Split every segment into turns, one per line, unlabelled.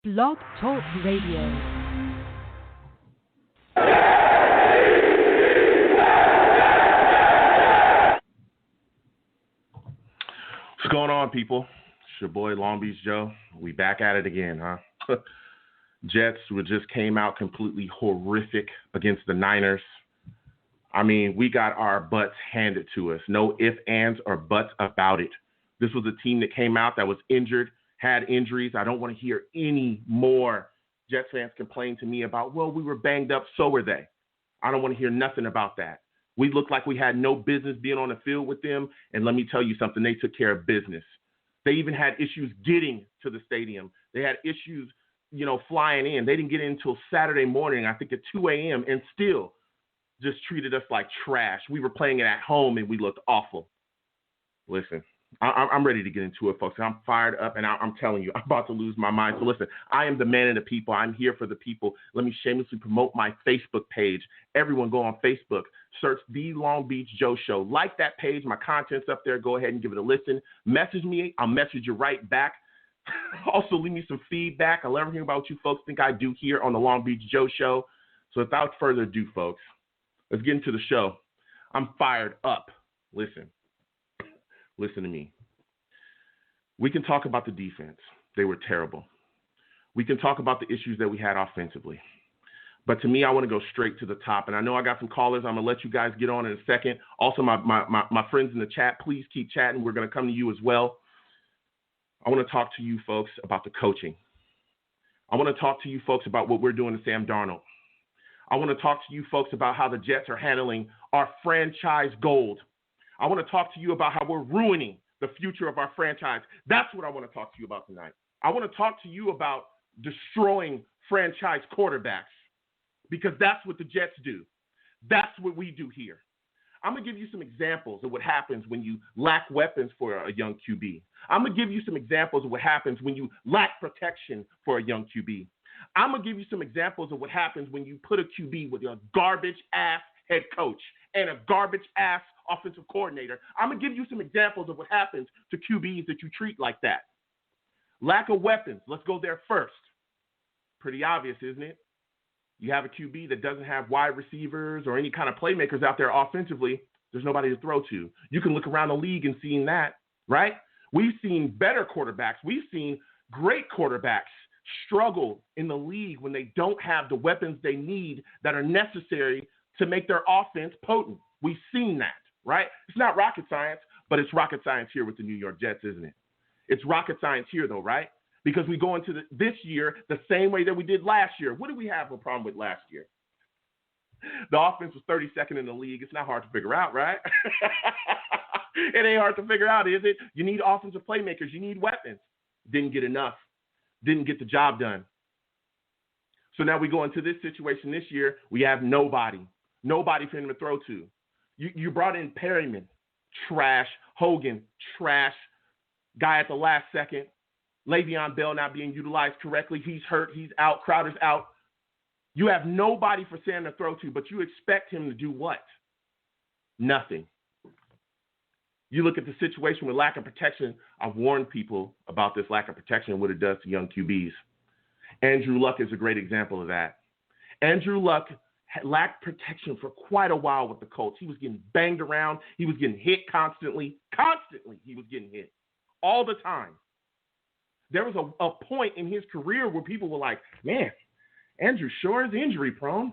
Blog Talk Radio.
What's going on, people? It's your boy Long Beach Joe. We back at it again, huh? Jets just came out completely horrific against the Niners. I mean, we got our butts handed to us. No ifs, ands, or buts about it. This was a team that came out that was injured, had injuries. I don't want to hear any more Jets fans complain to me about, well, we were banged up, so were they. I don't want to hear nothing about that. We looked like we had no business being on the field with them, and let me tell you something, they took care of business. They even had issues getting to the stadium. They had issues, flying in. They didn't get in until Saturday morning, I think at 2 a.m., and still just treated us like trash. We were playing it at home, and we looked awful. Listen, I'm ready to get into it, folks. I'm fired up, and I'm telling you, I'm about to lose my mind. So listen, I am the man of the people. I'm here for the people. Let me shamelessly promote my Facebook page. Everyone go on Facebook, search The Long Beach Joe Show. Like that page. My content's up there. Go ahead and give it a listen. Message me. I'll message you right back. Also, leave me some feedback. I love hearing about what you folks think I do here on the Long Beach Joe Show. So without further ado, folks, let's get into the show. I'm fired up. Listen to me. We can talk about the defense. They were terrible. We can talk about the issues that we had offensively. But to me, I want to go straight to the top. And I know I got some callers. I'm going to let you guys get on in a second. Also, my friends in the chat, please keep chatting. We're going to come to you as well. I want to talk to you folks about the coaching. I want to talk to you folks about what we're doing to Sam Darnold. I want to talk to you folks about how the Jets are handling our franchise gold. I want to talk to you about how we're ruining the future of our franchise. That's what I want to talk to you about tonight. I want to talk to you about destroying franchise quarterbacks because that's what the Jets do. That's what we do here. I'm going to give you some examples of what happens when you lack weapons for a young QB. I'm going to give you some examples of what happens when you lack protection for a young QB. I'm going to give you some examples of what happens when you put a QB with a garbage-ass head coach and a garbage-ass offensive coordinator. I'm going to give you some examples of what happens to QBs that you treat like that. Lack of weapons. Let's go there first. Pretty obvious, isn't it? You have a QB that doesn't have wide receivers or any kind of playmakers out there offensively. There's nobody to throw to. You can look around the league and see that, right? We've seen better quarterbacks. We've seen great quarterbacks struggle in the league when they don't have the weapons they need that are necessary to make their offense potent. We've seen that, right? It's not rocket science, but it's rocket science here with the New York Jets, isn't it? It's rocket science here, though, right? Because we go into this year the same way that we did last year. What did we have a problem with last year? The offense was 32nd in the league. It's not hard to figure out, right? It ain't hard to figure out, is it? You need offensive playmakers. You need weapons. Didn't get enough. Didn't get the job done. So now we go into this situation this year. We have nobody for him to throw to. You brought in Perryman, trash. Hogan, trash. Guy at the last second. Le'Veon Bell not being utilized correctly. He's hurt. He's out. Crowder's out. You have nobody for Sam to throw to, but you expect him to do what? Nothing. You look at the situation with lack of protection. I've warned people about this lack of protection and what it does to young QBs. Andrew Luck is a great example of that. Andrew Luck lacked protection for quite a while with the Colts. He was getting banged around. He was getting hit constantly. Constantly, he was getting hit all the time. There was a point in his career where people were like, man, Andrew sure is injury prone.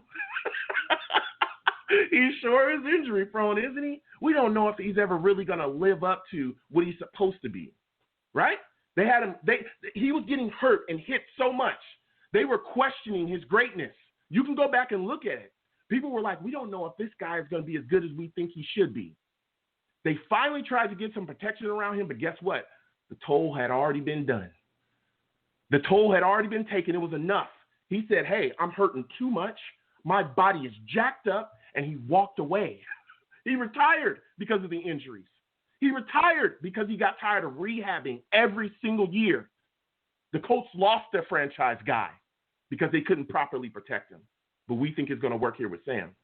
He sure is injury prone, isn't he? We don't know if he's ever really going to live up to what he's supposed to be, right? They had him. He was getting hurt and hit so much. They were questioning his greatness. You can go back and look at it. People were like, we don't know if this guy is going to be as good as we think he should be. They finally tried to get some protection around him, but guess what? The toll had already been done. The toll had already been taken. It was enough. He said, hey, I'm hurting too much. My body is jacked up, and he walked away. He retired because of the injuries. He retired because he got tired of rehabbing every single year. The Colts lost their franchise guy because they couldn't properly protect him. But we think it's going to work here with Sam.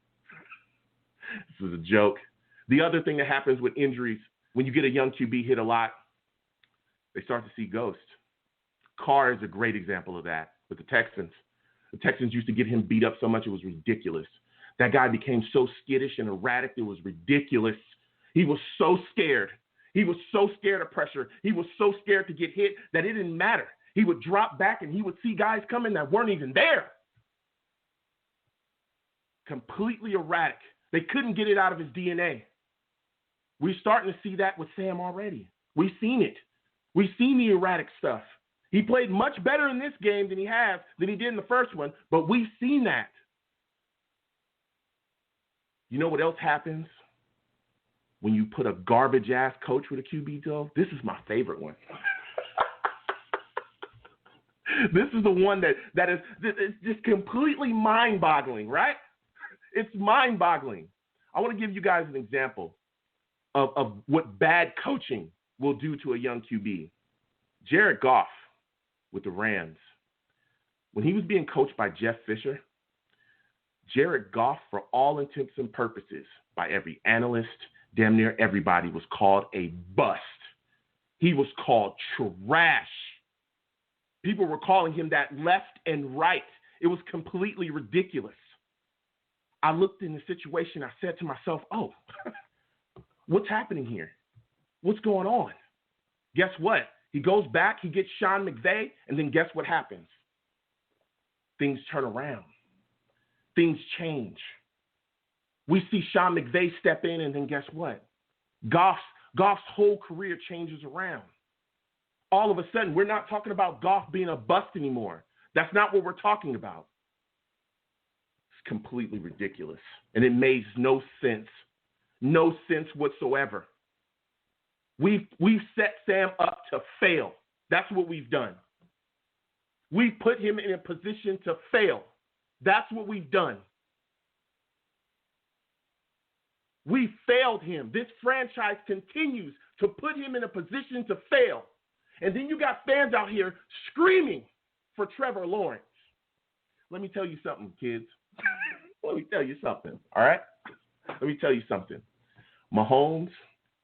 This is a joke. The other thing that happens with injuries, when you get a young QB hit a lot, they start to see ghosts. Carr is a great example of that. with the Texans. The Texans used to get him beat up so much it was ridiculous. That guy became so skittish and erratic it was ridiculous. He was so scared. He was so scared of pressure. He was so scared to get hit that it didn't matter. He would drop back and he would see guys coming that weren't even there. Completely erratic. They couldn't get it out of his DNA. We're starting to see that with Sam already. We've seen it. We've seen the erratic stuff. He played much better in this game than he did in the first one, but we've seen that. You know what else happens when you put a garbage-ass coach with a QB, though? This is my favorite one. This is the one that is just completely mind-boggling, right? It's mind-boggling. I want to give you guys an example of what bad coaching will do to a young QB. Jared Goff with the Rams. When he was being coached by Jeff Fisher, Jared Goff, for all intents and purposes, by every analyst, damn near everybody, was called a bust. He was called trash. People were calling him that left and right. It was completely ridiculous. I looked in the situation. I said to myself, oh, what's happening here? What's going on? Guess what? He goes back, he gets Sean McVay, and then guess what happens? Things turn around. Things change. We see Sean McVay step in, and then guess what? Goff's whole career changes around. All of a sudden, we're not talking about Goff being a bust anymore. That's not what we're talking about. It's completely ridiculous, and it makes no sense. No sense whatsoever. We've set Sam up to fail. That's what we've done. We've put him in a position to fail. That's what we've done. We failed him. This franchise continues to put him in a position to fail. And then you got fans out here screaming for Trevor Lawrence. Let me tell you something, kids. Let me tell you something, all right? Let me tell you something. Mahomes,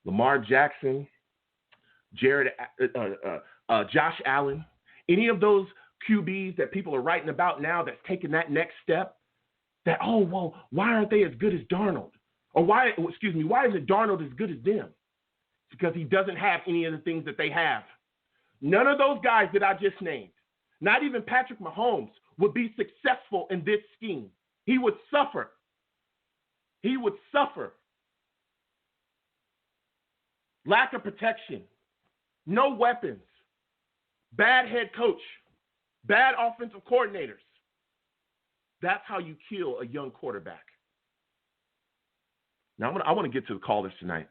Lamar Jackson, Josh Allen, any of those QBs that people are writing about now that's taking that next step, that, oh, well, why aren't they as good as Darnold? Or why isn't Darnold as good as them? It's because he doesn't have any of the things that they have. None of those guys that I just named, not even Patrick Mahomes, would be successful in this scheme. He would suffer. He would suffer. Lack of protection, no weapons, bad head coach, bad offensive coordinators. That's how you kill a young quarterback. Now, I want to get to the callers tonight.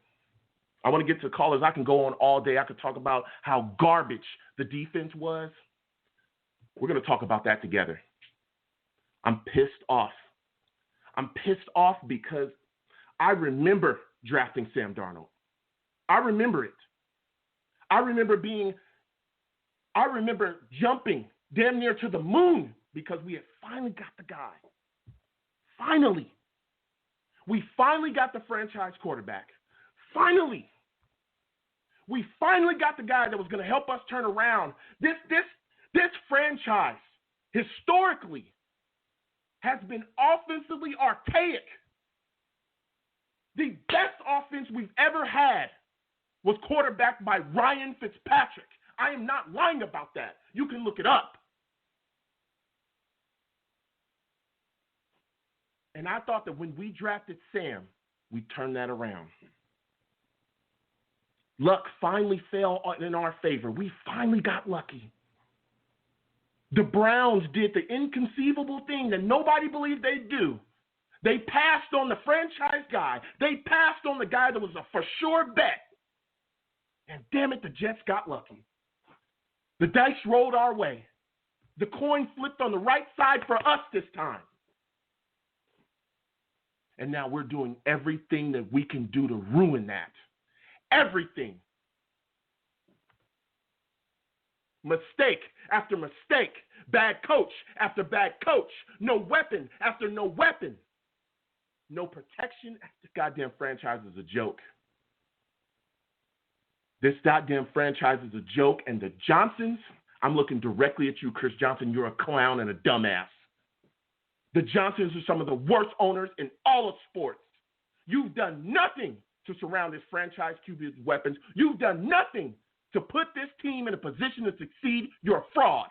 I want to get to the callers. I can go on all day. I could talk about how garbage the defense was. We're going to talk about that together. I'm pissed off. I'm pissed off because I remember drafting Sam Darnold. I remember it. I remember jumping damn near to the moon because we had finally got the guy. Finally. We finally got the franchise quarterback. Finally. We finally got the guy that was going to help us turn around. This franchise, historically, has been offensively archaic. The best offense we've ever had was quarterbacked by Ryan Fitzpatrick. I am not lying about that. You can look it up. And I thought that when we drafted Sam, we turned that around. Luck finally fell in our favor. We finally got lucky. The Browns did the inconceivable thing that nobody believed they'd do. They passed on the franchise guy. They passed on the guy that was a for sure bet. And damn it, the Jets got lucky. The dice rolled our way. The coin flipped on the right side for us this time. And now we're doing everything that we can do to ruin that. Everything. Mistake after mistake. Bad coach after bad coach. No weapon after no weapon. No protection. This goddamn franchise is a joke. This goddamn franchise is a joke. And the Johnsons, I'm looking directly at you, Chris Johnson. You're a clown and a dumbass. The Johnsons are some of the worst owners in all of sports. You've done nothing to surround this franchise QB with weapons. You've done nothing to put this team in a position to succeed. You're a fraud.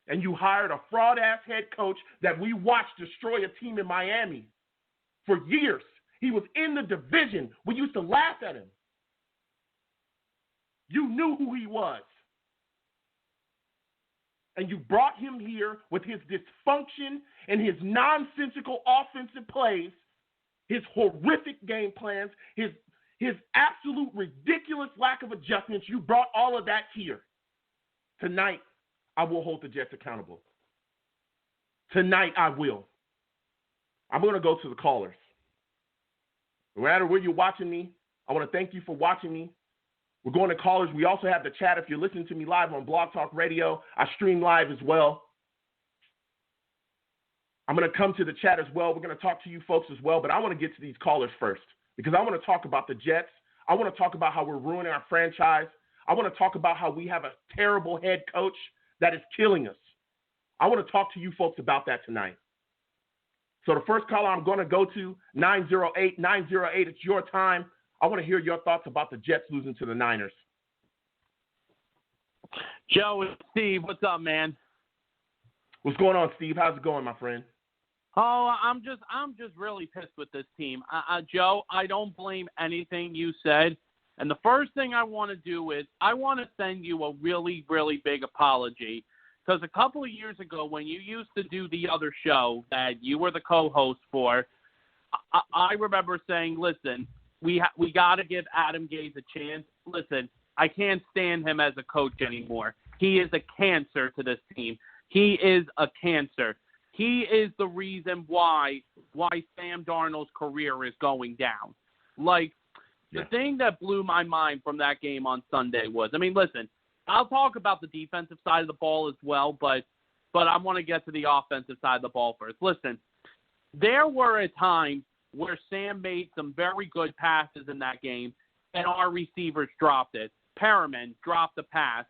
And you hired a fraud-ass head coach that we watched destroy a team in Miami for years. He was in the division. We used to laugh at him. You knew who he was. And you brought him here with his dysfunction and his nonsensical offensive plays, his horrific game plans, his absolute ridiculous lack of adjustments. You brought all of that here. Tonight, I will hold the Jets accountable. Tonight, I will. I'm going to go to the callers. No matter where you're watching me, I want to thank you for watching me. We're going to callers. We also have the chat. If you're listening to me live on Blog Talk Radio, I stream live as well. I'm going to come to the chat as well. We're going to talk to you folks as well, but I want to get to these callers first because I want to talk about the Jets. I want to talk about how we're ruining our franchise. I want to talk about how we have a terrible head coach that is killing us. I want to talk to you folks about that tonight. So the first caller I'm going to go to, 908, it's your time. I want to hear your thoughts about the Jets losing to the Niners.
Joe, it's Steve. What's up, man?
What's going on, Steve? How's it going, my friend?
Oh, I'm just really pissed with this team. Joe, I don't blame anything you said. And the first thing I want to do is I want to send you a really, really big apology. Because a couple of years ago when you used to do the other show that you were the co-host for, I remember saying, listen, we got to give Adam Gase a chance. Listen, I can't stand him as a coach anymore. He is a cancer to this team. He is a cancer. He is the reason why Sam Darnold's career is going down. Like, the thing that blew my mind from that game on Sunday was, I mean, listen, I'll talk about the defensive side of the ball as well, but I want to get to the offensive side of the ball first. Listen, there were times where Sam made some very good passes in that game, and our receivers dropped it. Perriman dropped the pass.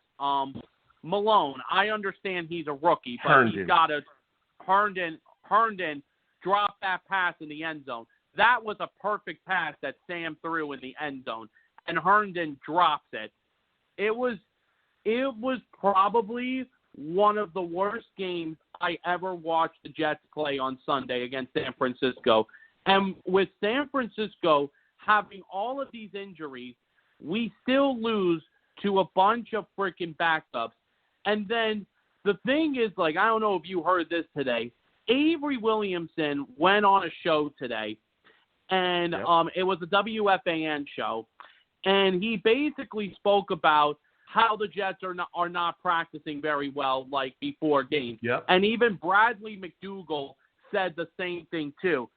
Malone, I understand he's a rookie, but he's got to – Herndon dropped that pass in the end zone. That was a perfect pass that Sam threw in the end zone, and Herndon drops it. It was probably one of the worst games I ever watched the Jets play on Sunday against San Francisco. And with San Francisco having all of these injuries, we still lose to a bunch of freaking backups. And then the thing is, like, I don't know if you heard this today, Avery Williamson went on a show today, and it was a WFAN show, and he basically spoke about how the Jets are not practicing very well, like, before games. Yep. And even Bradley McDougall said the same thing, too.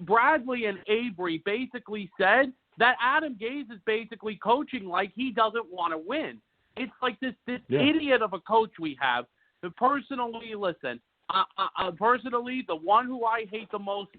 Bradley and Avery basically said that Adam Gase is basically coaching like he doesn't want to win. It's like this idiot of a coach we have. But personally, listen, personally, the one who I hate the most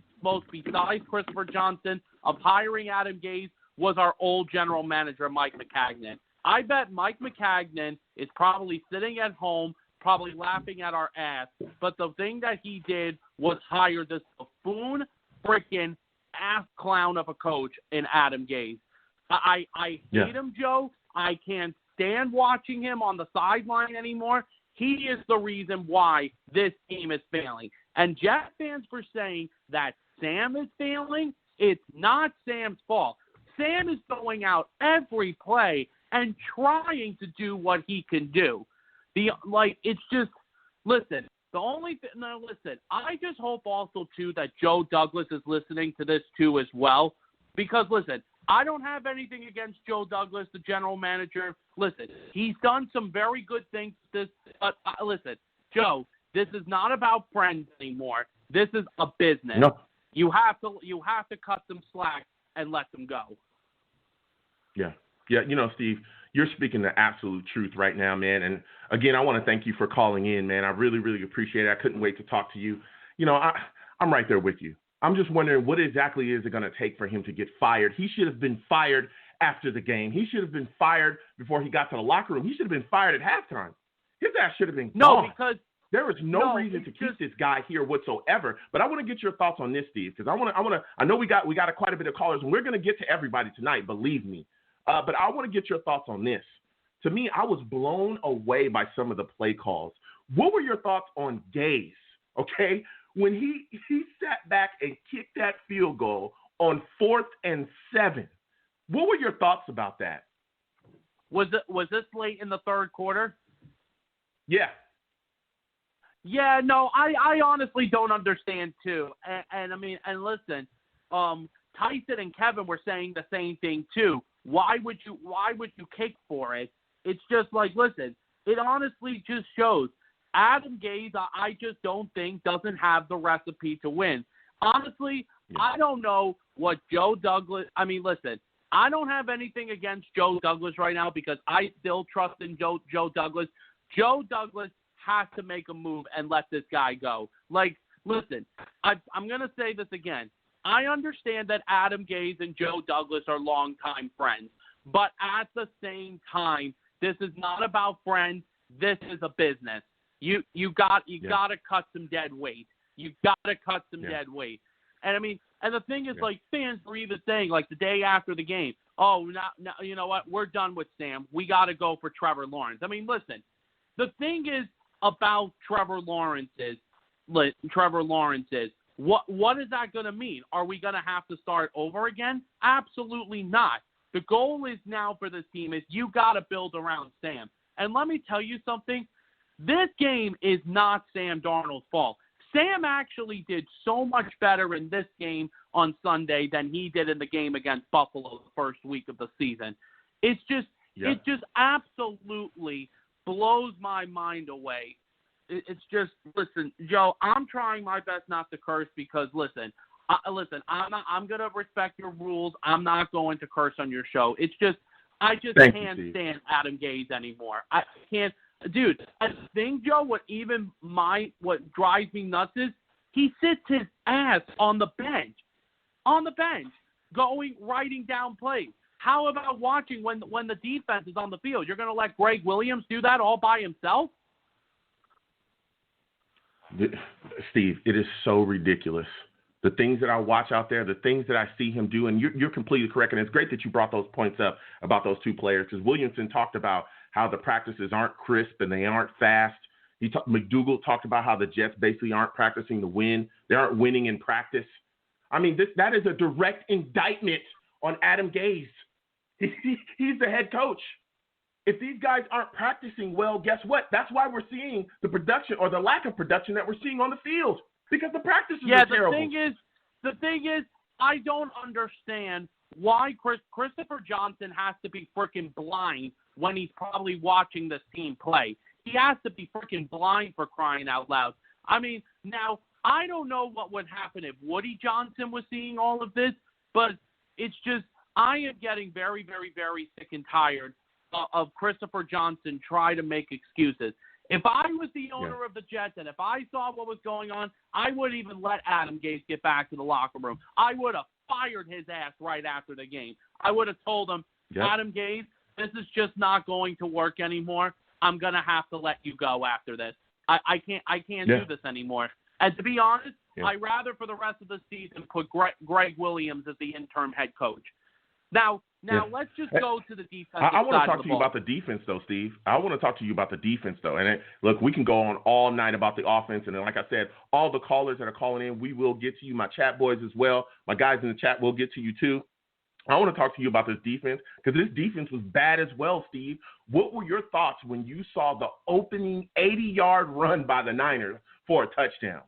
besides Christopher Johnson of hiring Adam Gase was our old general manager, Mike Mclendon. I bet Mike Mclendon is probably sitting at home, probably laughing at our ass. But the thing that he did was hire this buffoon, freaking ass clown of a coach in Adam Gase. I hate him, Joe. I can't stand watching him on the sideline anymore. He is the reason why this team is failing. And Jet fans for saying that Sam is failing, it's not Sam's fault. Sam is going out every play and trying to do what he can do. It's just, listen, I just hope also, too, that Joe Douglas is listening to this, too, as well. Because, listen, I don't have anything against Joe Douglas, the general manager. Listen, he's done some very good things. But listen, Joe, this is not about friends anymore. This is a business.
No.
You have to cut them slack and let them go.
Yeah. You know, Steve, you're speaking the absolute truth right now, man. And again, I want to thank you for calling in, man. I really, really appreciate it. I couldn't wait to talk to you. You know, I'm right there with you. I'm just wondering what exactly is it going to take for him to get fired. He should have been fired after the game. He should have been fired before he got to the locker room. He should have been fired at halftime. His ass should have been gone.
No, because
there is no reason to keep this guy here whatsoever. But I want to get your thoughts on this, Steve, because I know we got quite a bit of callers, and we're going to get to everybody tonight, believe me. But I want to get your thoughts on this. To me, I was blown away by some of the play calls. What were your thoughts on Gaze, okay, when he sat back and kicked that field goal on 4th and 7? What were your thoughts about that?
Was this late in the third quarter?
Yeah.
Yeah, no, I honestly don't understand too. And I mean, and listen, Tyson and Kevin were saying the same thing too. Why would you kick for it? It's just like, listen, it honestly just shows Adam Gaze, I just don't think doesn't have the recipe to win. Honestly, yeah. I don't know what Joe Douglas, I mean, listen, I don't have anything against Joe Douglas right now because I still trust in Joe Douglas. Joe Douglas has to make a move and let this guy go. Like, listen, I'm going to say this again. I understand that Adam Gaze and Joe Douglas are longtime friends, but at the same time, this is not about friends. This is a business. You got to cut some dead weight. You got to cut some dead weight. And I mean, and the thing is, like, fans were even saying, like, the day after the game, oh, now, you know what? We're done with Sam. We got to go for Trevor Lawrence. I mean, listen, the thing is about Trevor Lawrence is, what is that going to mean? Are we going to have to start over again? Absolutely not. The goal is now for this team is you got to build around Sam. And let me tell you something. This game is not Sam Darnold's fault. Sam actually did so much better in this game on Sunday than he did in the game against Buffalo the first week of the season. It just absolutely blows my mind away. It's just, listen, Joe, I'm trying my best not to curse because, listen, I'm going to respect your rules. I'm not going to curse on your show. It's just, I just can't stand Adam Gaze anymore. I can't. Dude, I think, Joe, what drives me nuts is he sits his ass on the bench, writing down plays. How about watching when the defense is on the field? You're going to let Greg Williams do that all by himself?
Steve, it is so ridiculous. The things that I watch out there, the things that I see him do, and you're completely correct. And it's great that you brought those points up about those two players because Williamson talked about how the practices aren't crisp and they aren't fast. McDougal talked about how the Jets basically aren't practicing to win. They aren't winning in practice. I mean, that is a direct indictment on Adam Gaze. He's the head coach. If these guys aren't practicing well, guess what? That's why we're seeing the production or the lack of production that we're seeing on the field because the practices are terrible.
The thing is, I don't understand why Christopher Johnson has to be freaking blind when he's probably watching this team play. He has to be freaking blind for crying out loud. I mean, now, I don't know what would happen if Woody Johnson was seeing all of this, but it's just, I am getting very, very, very sick and tired of Christopher Johnson try to make excuses. If I was the owner of the Jets and if I saw what was going on, I wouldn't even let Adam Gaze get back to the locker room. I would have fired his ass right after the game. I would have told him, Adam Gaze, this is just not going to work anymore. I'm going to have to let you go after this. I can't do this anymore. And to be honest, I'd rather for the rest of the season put Greg Williams as the interim head coach. Now let's just go to the defense.
I want to talk to you about the defense, though, Steve. I want to talk to you about the defense, though. And look, we can go on all night about the offense. And then, like I said, all the callers that are calling in, we will get to you. My chat boys as well. My guys in the chat will get to you, too. I want to talk to you about this defense because this defense was bad as well, Steve. What were your thoughts when you saw the opening 80-yard run by the Niners for a touchdown?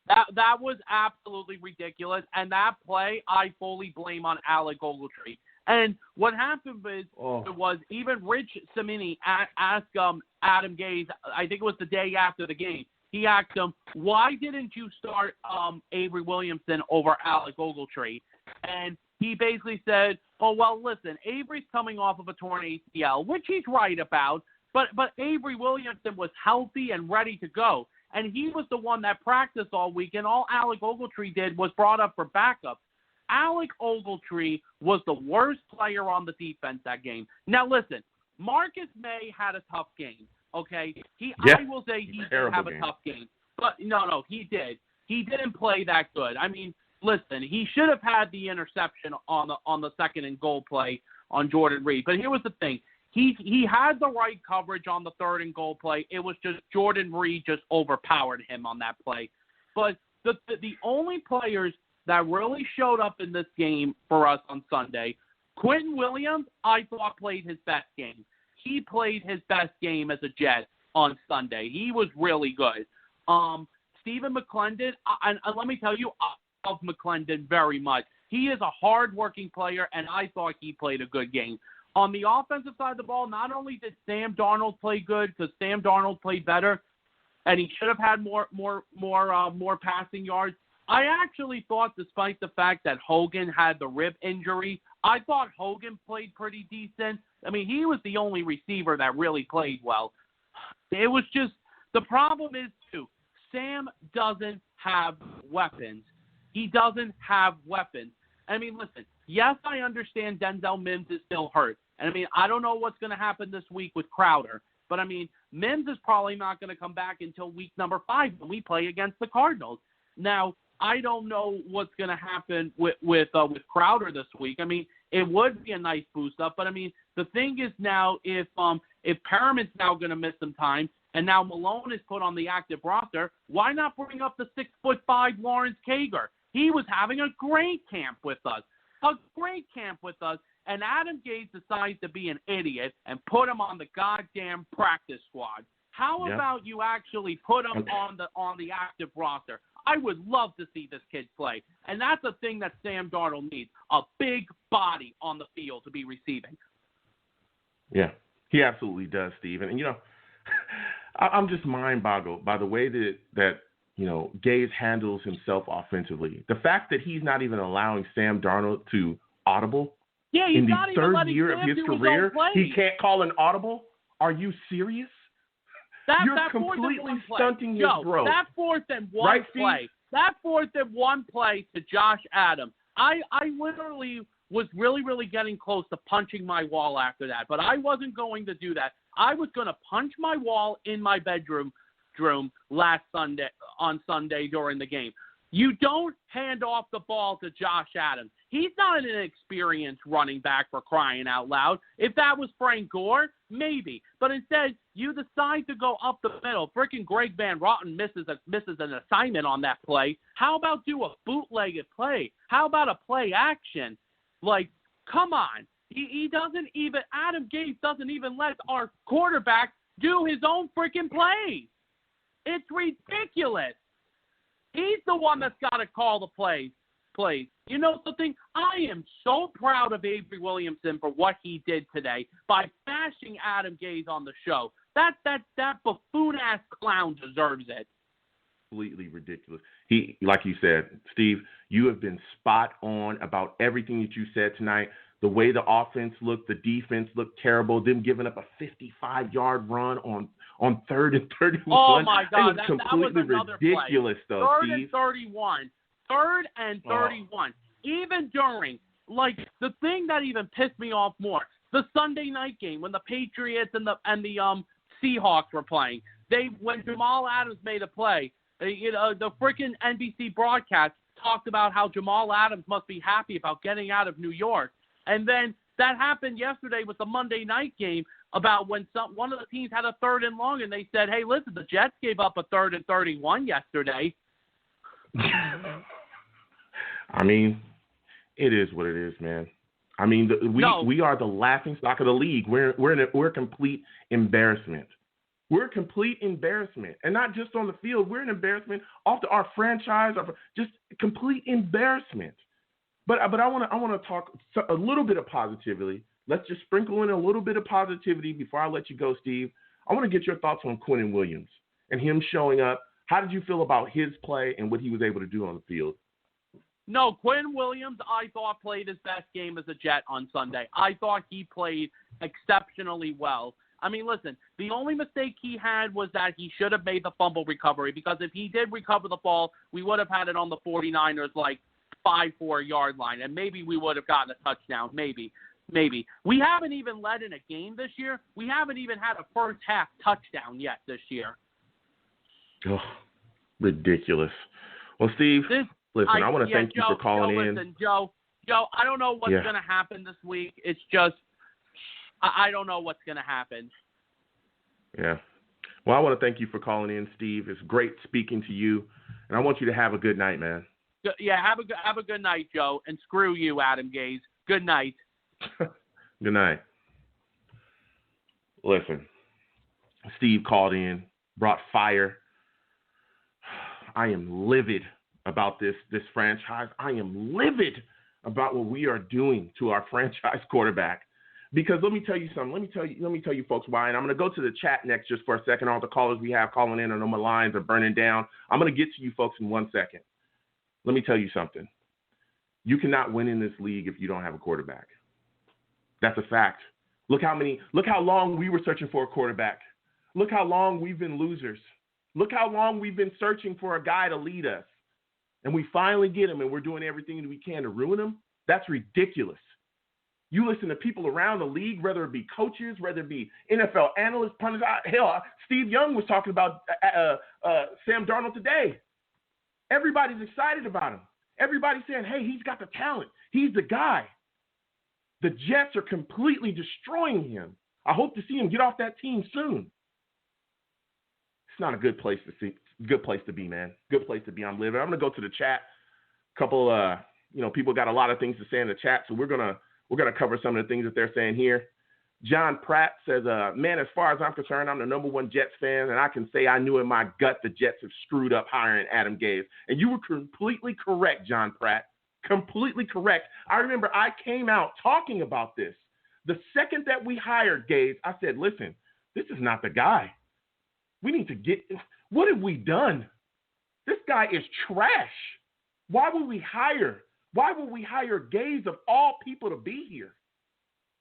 That was absolutely ridiculous, and that play I fully blame on Alec Ogletree. And what happened was even Rich Cimini asked Adam Gaze, I think it was the day after the game, he asked him, why didn't you start Avery Williamson over Alec Ogletree? And he basically said, oh, well, listen, Avery's coming off of a torn ACL, which he's right about, but Avery Williamson was healthy and ready to go. And he was the one that practiced all week, and all Alec Ogletree did was brought up for backup. Alec Ogletree was the worst player on the defense that game. Now, listen, Marcus May had a tough game, okay? I will say he did have a tough game. But, no, he did. He didn't play that good. I mean, listen, he should have had the interception on the second and goal play on Jordan Reed. But here was the thing. He had the right coverage on the third and goal play. It was just Jordan Reed just overpowered him on that play. But the only players that really showed up in this game for us on Sunday, Quentin Williams, I thought played his best game. He played his best game as a Jet on Sunday. He was really good. Stephen Mclendon, and let me tell you, I love Mclendon very much. He is a hard-working player, and I thought he played a good game. On the offensive side of the ball, not only did Sam Darnold play good, because Sam Darnold played better, and he should have had more passing yards. I actually thought, despite the fact that Hogan had the rib injury, I thought Hogan played pretty decent. I mean, he was the only receiver that really played well. It was just, the problem is, too, Sam doesn't have weapons. He doesn't have weapons. I mean, listen, yes, I understand Denzel Mims is still hurt. And, I mean, I don't know what's going to happen this week with Crowder. But, I mean, Mims is probably not going to come back until week number 5 when we play against the Cardinals. Now, I don't know what's going to happen with Crowder this week. I mean, it would be a nice boost up. But, I mean, the thing is now if Perriman's now going to miss some time and now Malone is put on the active roster, why not bring up the 6'5" Lawrence Kager? He was having a great camp with us. And Adam Gase decides to be an idiot and put him on the goddamn practice squad. How about you actually put him on the active roster? I would love to see this kid play. And that's a thing that Sam Darnold needs, a big body on the field to be receiving.
Yeah, he absolutely does, Steve. And, I'm just mind-boggled by the way that Gase handles himself offensively. The fact that he's not even allowing Sam Darnold to audible in the third year of his career, he can't call an audible? Are you serious? You're completely stunting his growth.
That fourth and one play to Josh Adams, I literally was really, really getting close to punching my wall after that. But I wasn't going to do that. I was going to punch my wall in my bedroom on Sunday during the game. You don't hand off the ball to Josh Adams. He's not an inexperienced running back, for crying out loud. If that was Frank Gore, maybe. But instead, you decide to go up the middle. Frickin' Greg Van Roten misses an assignment on that play. How about do a bootlegged play? How about a play action? Like, come on. He doesn't even – Adam Gase doesn't even let our quarterback do his own freaking plays. It's ridiculous. He's the one that's got to call the plays. You know something? I am so proud of Avery Williamson for what he did today by bashing Adam Gase on the show. That buffoon-ass clown deserves it.
Completely ridiculous. He, like you said, Steve, you have been spot on about everything that you said tonight. The way the offense looked, the defense looked terrible. Them giving up a 55-yard run on 3rd and 31.
Oh, my God.
That was completely ridiculous,
play.
though,
Third
Steve.
and 31. 3rd and 31. Even during, like, the thing that even pissed me off more, the Sunday night game when the Patriots and the Seahawks were playing, when Jamal Adams made a play, the freaking NBC broadcast talked about how Jamal Adams must be happy about getting out of New York. And then that happened yesterday with the Monday night game about when one of the teams had a 3rd and long, and they said, hey, listen, the Jets gave up a 3rd and 31 yesterday.
I mean, it is what it is, man. I mean, we are the laughing stock of the league. We're a complete embarrassment. We're a complete embarrassment, and not just on the field. We're an embarrassment off to our franchise, just complete embarrassment. But I want to talk a little bit of positivity. Let's just sprinkle in a little bit of positivity before I let you go, Steve. I want to get your thoughts on Quentin Williams and him showing up. How did you feel about his play and what he was able to do on the field?
No, Quinn Williams, I thought, played his best game as a Jet on Sunday. I thought he played exceptionally well. I mean, listen, the only mistake he had was that he should have made the fumble recovery, because if he did recover the ball, we would have had it on the 49ers, like, 5-4 yard line, and maybe we would have gotten a touchdown. Maybe. We haven't even led in a game this year. We haven't even had a first half touchdown yet this year.
Oh, ridiculous. Well, Steve, listen, I want to thank you for calling in.
Listen, Joe, I don't know what's going to happen this week. It's just, I don't know what's going to happen.
Yeah. Well, I want to thank you for calling in, Steve. It's great speaking to you, and I want you to have a good night, man.
Yeah, have a good night, Joe, and screw you, Adam Gaze. Good night.
Good night. Listen, Steve called in, brought fire. I am livid about this franchise. I am livid about what we are doing to our franchise quarterback. Because let me tell you something. Let me tell you folks why. And I'm going to go to the chat next just for a second. All the callers we have calling in, I know my lines are burning down. I'm going to get to you folks in 1 second. Let me tell you something. You cannot win in this league if you don't have a quarterback. That's a fact. Look how long we were searching for a quarterback. Look how long we've been losers. Look how long we've been searching for a guy to lead us. And we finally get him, and we're doing everything we can to ruin him. That's ridiculous. You listen to people around the league, whether it be coaches, whether it be NFL analysts, pundits. Hell, Steve Young was talking about Sam Darnold today. Everybody's excited about him. Everybody's saying, hey, he's got the talent. He's the guy. The Jets are completely destroying him. I hope to see him get off that team soon. It's not a good place to see. Good place to be, man. Good place to be. I'm living. I'm going to go to the chat. A couple, people got a lot of things to say in the chat, so we're gonna cover some of the things that they're saying here. John Pratt says, man, as far as I'm concerned, I'm the number one Jets fan, and I can say I knew in my gut the Jets have screwed up hiring Adam Gase. And you were completely correct, John Pratt. Completely correct. I remember I came out talking about this. The second that we hired Gase, I said, listen, this is not the guy. We need to get – what have we done? This guy is trash. Why would we hire Gase of all people to be here?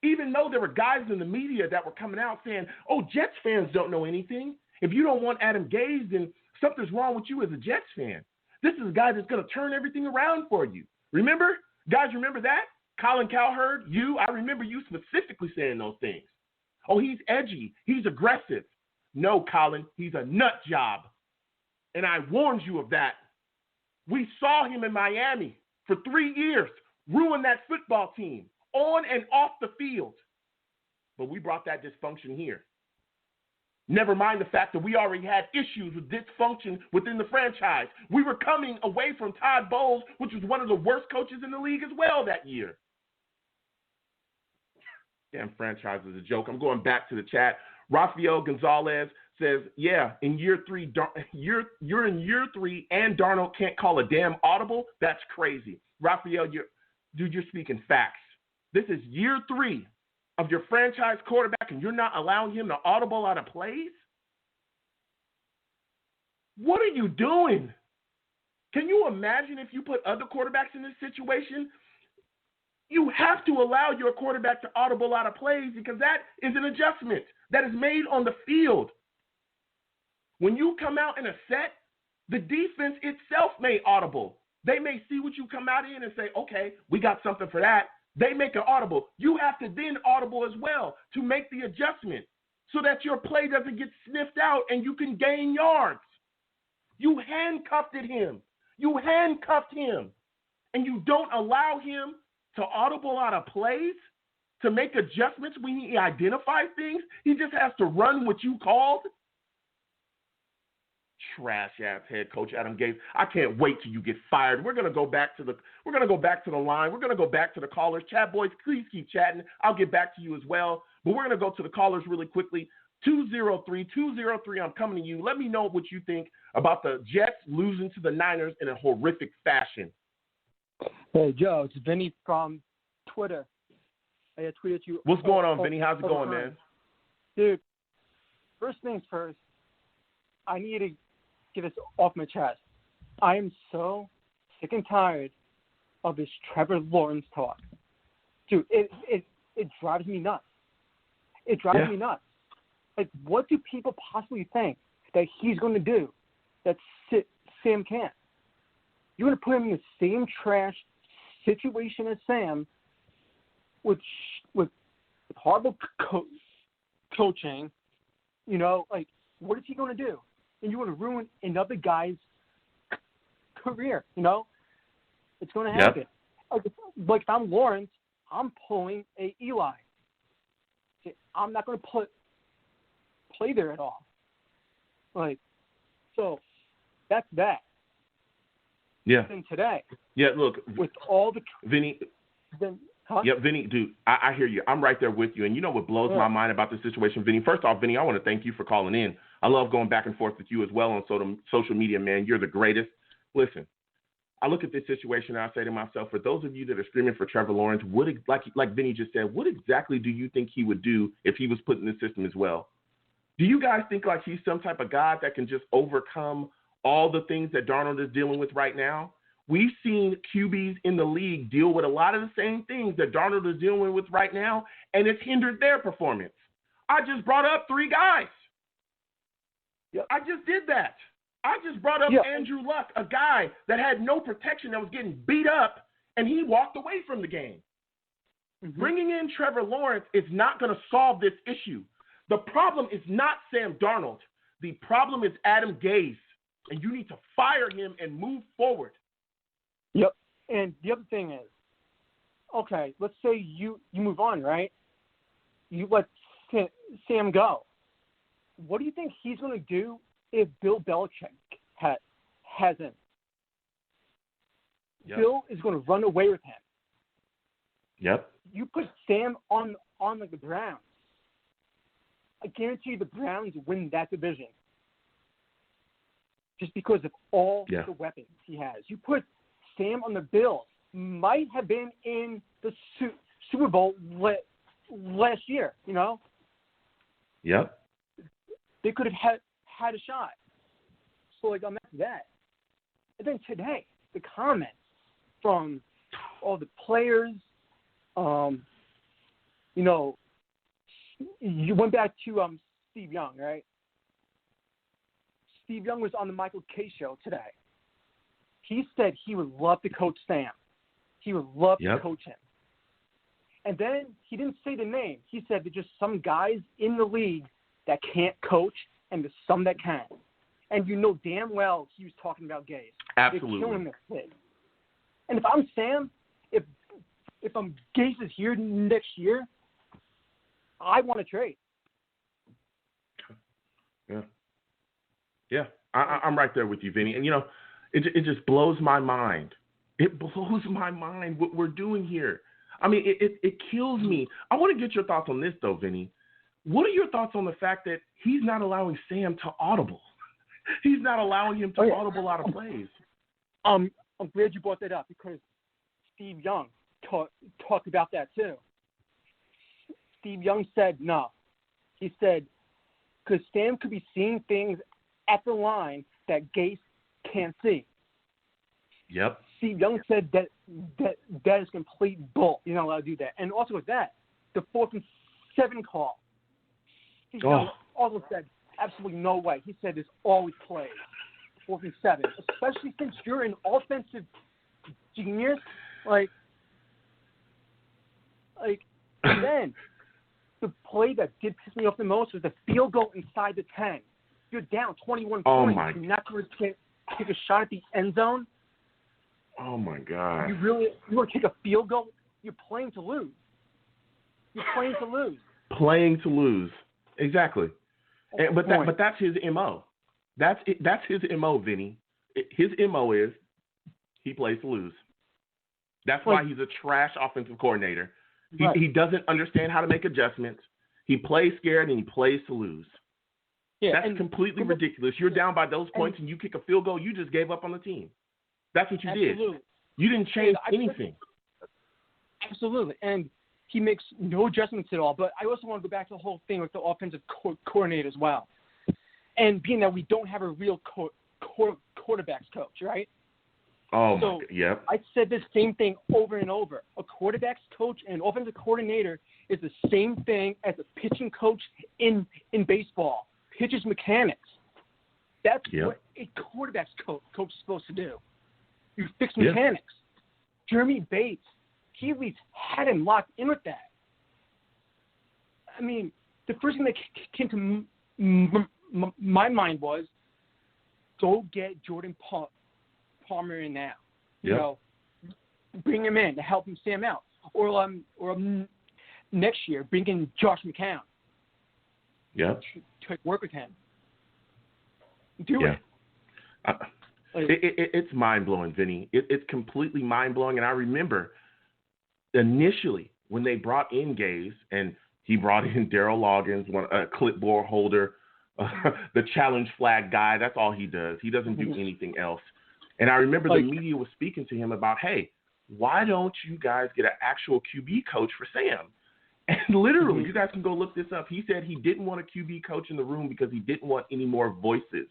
Even though there were guys in the media that were coming out saying, oh, Jets fans don't know anything. If you don't want Adam Gase, then something's wrong with you as a Jets fan. This is a guy that's going to turn everything around for you. Remember? Guys, remember that? Colin Cowherd, I remember you specifically saying those things. Oh, he's edgy. He's aggressive. No, Colin, he's a nut job. And I warned you of that. We saw him in Miami for 3 years, ruin that football team on and off the field. But we brought that dysfunction here. Never mind the fact that we already had issues with dysfunction within the franchise. We were coming away from Todd Bowles, which was one of the worst coaches in the league as well that year. Damn franchise is a joke. I'm going back to the chat. Rafael Gonzalez says, yeah, in year 3, you're in year 3 and Darnold can't call a damn audible? That's crazy. Rafael, you're speaking facts. This is year 3 of your franchise quarterback and you're not allowing him to audible out of plays? What are you doing? Can you imagine if you put other quarterbacks in this situation? You have to allow your quarterback to audible out of plays because that is an adjustment that is made on the field. When you come out in a set, the defense itself may audible. They may see what you come out in and say, okay, we got something for that. They make an audible. You have to then audible as well to make the adjustment so that your play doesn't get sniffed out and you can gain yards. You handcuffed him. And you don't allow him to audible out of plays, to make adjustments when he identifies things. He just has to run what you called. Trash-ass head coach Adam Gase. I can't wait till you get fired. We're gonna go back to the line. We're gonna go back to the callers. Chat boys, please keep chatting. I'll get back to you as well. But we're gonna go to the callers really quickly. 203, I'm coming to you. Let me know what you think about the Jets losing to the Niners in a horrific fashion.
Hey, Joe, it's Vinny from Twitter. I tweeted you.
What's going on, Vinny? How's it going, man?
Dude, first things first, I need to get this off my chest. I am so sick and tired of this Trevor Lawrence talk. Dude, it drives me nuts. It drives me nuts. Like, what do people possibly think that he's going to do that Sam can't? you're going to put him in the same trash situation as Sam with horrible coaching. You know, like, what is he going to do? And you want to ruin another guy's career, you know? It's going to happen. Yep. Like, if I'm Lawrence, I'm pulling a Eli. I'm not going to play there at all. Like, so that's that.
Yeah.
And today.
Yeah, look.
With all the.
Vinny.
Huh?
Yeah, Vinny, dude, I hear you. I'm right there with you. And you know what blows my mind about this situation, Vinny? First off, Vinny, I want to thank you for calling in. I love going back and forth with you as well on social media, man. You're the greatest. Listen, I look at this situation and I say to myself, for those of you that are screaming for Trevor Lawrence, like Vinny just said, what exactly do you think he would do if he was put in the system as well? Do you guys think like he's some type of God that can just overcome all the things that Darnold is dealing with right now? We've seen QBs in the league deal with a lot of the same things that Darnold is dealing with right now, and it's hindered their performance. I just brought up 3 guys.
Yep.
I just did that. I just brought up Andrew Luck, a guy that had no protection, that was getting beat up, and he walked away from the game. Mm-hmm. Bringing in Trevor Lawrence is not going to solve this issue. The problem is not Sam Darnold. The problem is Adam Gase, and you need to fire him and move forward.
Yep. And the other thing is, okay, let's say you move on, right? You let Sam go. What do you think he's going to do if Bill Belichick has him? Yep. Bill is going to run away with him.
Yep.
You put Sam on like the Browns. I guarantee you the Browns win that division. Just because of all the weapons he has. You put Sam on the Bills, might have been in the Super Bowl last year, you know?
Yep.
They could have had a shot. So, like, I'm at that. And then today, the comments from all the players, you know, you went back to Steve Young, right? Steve Young was on the Michael Kay show today. He said he would love to coach Sam. He would love to coach him. And then he didn't say the name. He said there's just some guys in the league that can't coach, and there's some that can. And you know damn well he was talking about Gase.
Absolutely.
They're killing this kid. And if I'm Sam, if Gase is here next year, I want to trade.
Yeah. Yeah. I'm right there with you, Vinny. And, you know, it just blows my mind. It blows my mind what we're doing here. I mean, it kills me. I want to get your thoughts on this, though, Vinny. What are your thoughts on the fact that he's not allowing Sam to audible? He's not allowing him to audible out of plays.
I'm glad you brought that up because Steve Young talked about that too. Steve Young said no. He said because Sam could be seeing things at the line that Gase can't see.
Yep.
Steve Young said that is complete bull. You're not allowed to do that. And also with that, the 4th and 7 call. Steve Young also said absolutely no way. He said there's always plays, 4th and 7, especially since you're an offensive genius. Like then the play that did piss me off the most was the field goal inside the 10. You're down 21 points. You're not going to take a shot at the end zone.
Oh, my God.
You want to take a field goal? You're playing to lose. Playing to lose. Exactly. But that's his MO. That's his MO, Vinny. His MO is he plays to lose. That's why he's a trash offensive coordinator. He doesn't understand how to make adjustments. He plays scared and he plays to lose. Yeah, that's completely ridiculous. You're down by those points and you kick a field goal, you just gave up on the team. That's what you did. You didn't change anything. Absolutely. And he makes no adjustments at all. But I also want to go back to the whole thing with the offensive coordinator as well. And being that we don't have a real quarterbacks coach, right?
Oh, my God. Yep.
I said this same thing over and over. A quarterbacks coach and an offensive coordinator is the same thing as a pitching coach in baseball. Pitches mechanics. That's what a quarterbacks coach is supposed to do. You fix mechanics. Jeremy Bates, he at least had him locked in with that. I mean, the first thing that came to my mind was, go get Jordan Palmer in now. You know, bring him in to help him Sam out. Or next year, bring in Josh McCown.
Yep.
To work with him. Do it.
It's mind-blowing, Vinny. It's completely mind-blowing. And I remember initially when they brought in Gaze, and he brought in Daryl Loggins, a clipboard holder, the challenge flag guy. That's all he does. He doesn't do anything else. And I remember the media was speaking to him about, hey, why don't you guys get an actual QB coach for Sam? And literally, you guys can go look this up. He said he didn't want a QB coach in the room because he didn't want any more voices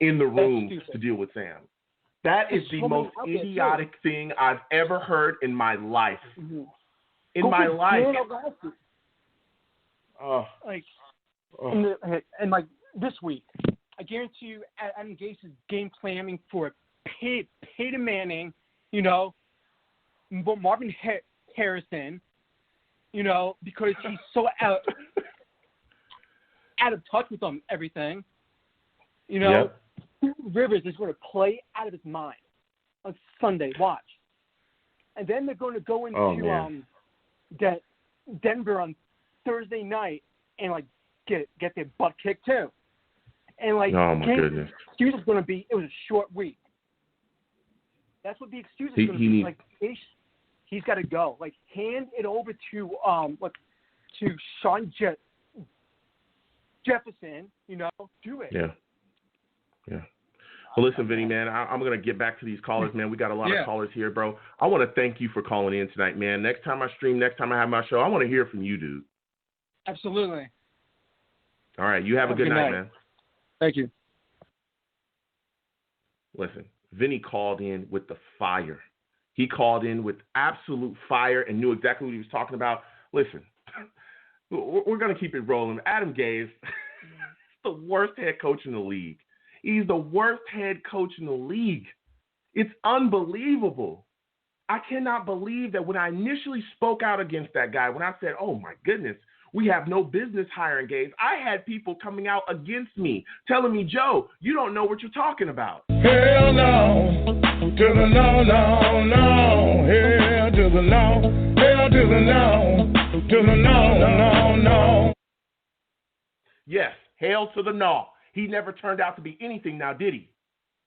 in the room to deal with Sam. That is the most idiotic thing I've ever heard in my life. In my life.
And like this week, I guarantee you Adam Gase is game planning for Peyton Manning, you know, Marvin Harrison, you know, because he's so out of touch with everything. You know, Rivers is going to play out of his mind on Sunday. Watch. And then they're going to go into Denver on Thursday night and, like, get their butt kicked, too. And, like,
oh, my goodness.
The excuse is going to be it was a short week. That's what the excuse is going to be. Like, he's got to go. Like, hand it over to Sean Jefferson, you know, do it.
Yeah. Well, listen, Vinny, man, I'm going to get back to these callers, man. We got a lot of callers here, bro. I want to thank you for calling in tonight, man. Next time I stream, next time I have my show, I want to hear from you, dude.
Absolutely.
All right. You have a good night, man.
Thank you.
Listen, Vinny called in with the fire. He called in with absolute fire and knew exactly what he was talking about. Listen, we're going to keep it rolling. Adam Gase is the worst head coach in the league. He's the worst head coach in the league. It's unbelievable. I cannot believe that when I initially spoke out against that guy, when I said, oh, my goodness, we have no business hiring Gase, I had people coming out against me, telling me, Joe, you don't know what you're talking about.
Hell no, to the no, no, no. Hell to the no, hell to the no, to the no, no, no.
Yes, hail to the no. He never turned out to be anything now, did he?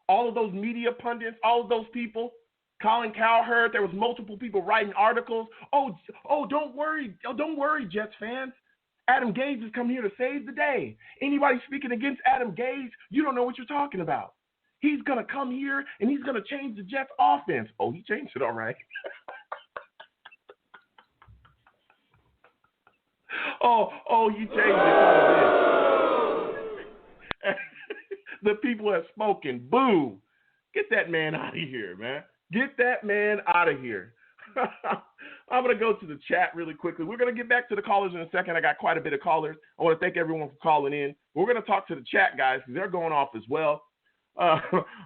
All of those media pundits, all of those people, Colin Cowherd, there was multiple people writing articles. Oh, don't worry, Jets fans. Adam Gase has come here to save the day. Anybody speaking against Adam Gase, you don't know what you're talking about. He's going to come here and he's going to change the Jets offense. Oh, he changed it all right. oh, you changed it quite a bit. The people have spoken. Boo. Get that man out of here, man. Get that man out of here. I'm going to go to the chat really quickly. We're going to get back to the callers in a second. I got quite a bit of callers. I want to thank everyone for calling in. We're going to talk to the chat guys because they're going off as well.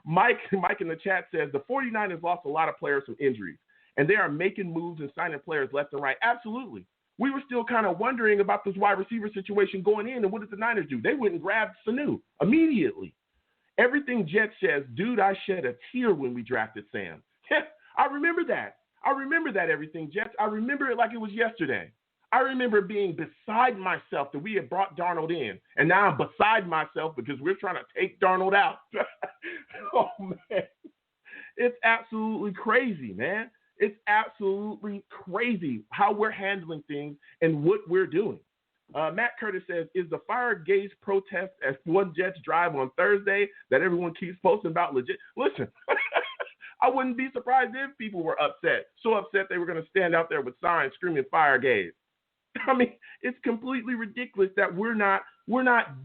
Mike in the chat says the 49ers lost a lot of players from injuries, and they are making moves and signing players left and right. Absolutely. We were still kind of wondering about this wide receiver situation going in, and what did the Niners do? They went and grabbed Sanu immediately. Everything Jet says, dude, I shed a tear when we drafted Sam. I remember that. Everything, Jets. I remember it like it was yesterday. I remember being beside myself that we had brought Darnold in, and now I'm beside myself because we're trying to take Darnold out. Oh, man. It's absolutely crazy, man. It's absolutely crazy how we're handling things and what we're doing. Matt Curtis says, is the fire Gase protest at one Jets drive on Thursday that everyone keeps posting about legit? Listen, I wouldn't be surprised if people were upset, so upset they were going to stand out there with signs screaming fire Gase. I mean, it's completely ridiculous that we're not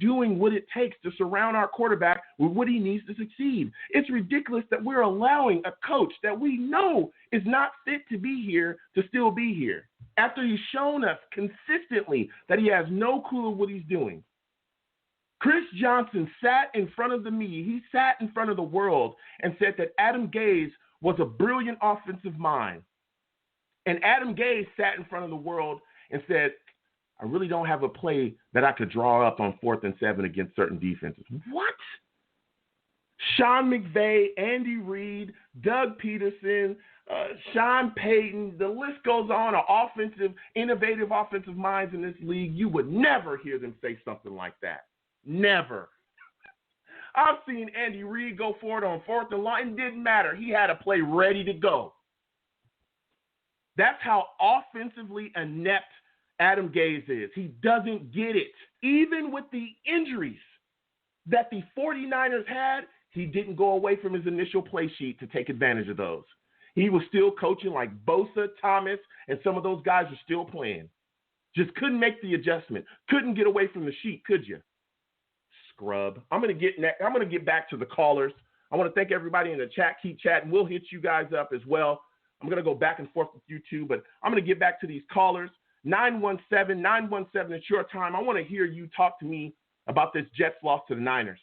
doing what it takes to surround our quarterback with what he needs to succeed. It's ridiculous that we're allowing a coach that we know is not fit to be here to still be here after he's shown us consistently that he has no clue of what he's doing. Chris Johnson sat in front of the media. He sat in front of the world and said that Adam Gase was a brilliant offensive mind. And Adam Gase sat in front of the world and said, I really don't have a play that I could draw up on 4th and 7 against certain defenses. What? Sean McVay, Andy Reid, Doug Peterson, Sean Payton, the list goes on of innovative offensive minds in this league. You would never hear them say something like that. Never. I've seen Andy Reid go for it on 4th and line. It didn't matter. He had a play ready to go. That's how offensively inept Adam Gase is. He doesn't get it. Even with the injuries that the 49ers had, he didn't go away from his initial play sheet to take advantage of those. He was still coaching like Bosa, Thomas, and some of those guys are still playing. Just couldn't make the adjustment. Couldn't get away from the sheet, could you? Scrub. I'm going to get back to the callers. I want to thank everybody in the chat. Keep chatting. We'll hit you guys up as well. I'm going to go back and forth with you too, but I'm going to get back to these callers. 917, it's your time. I want to hear you talk to me about this Jets loss to the Niners.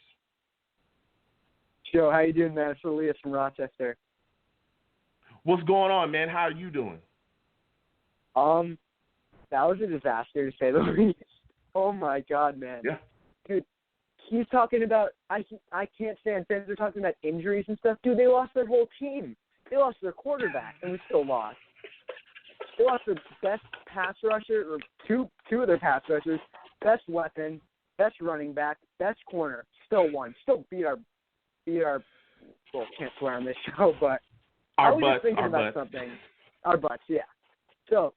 Joe, how you doing, man? It's Elias from Rochester.
What's going on, man? How are you doing?
That was a disaster to say the least. Oh my God, man.
Yeah.
Dude, he's talking about I can't stand fans. They're talking about injuries and stuff. Dude, they lost their whole team. They lost their quarterback, and we still lost. They lost their best pass rusher, or two of their pass rushers, best weapon, best running back, best corner. Still won. Still beat our. Well, can't swear on this show, but I was just thinking about something. Our butts, yeah. So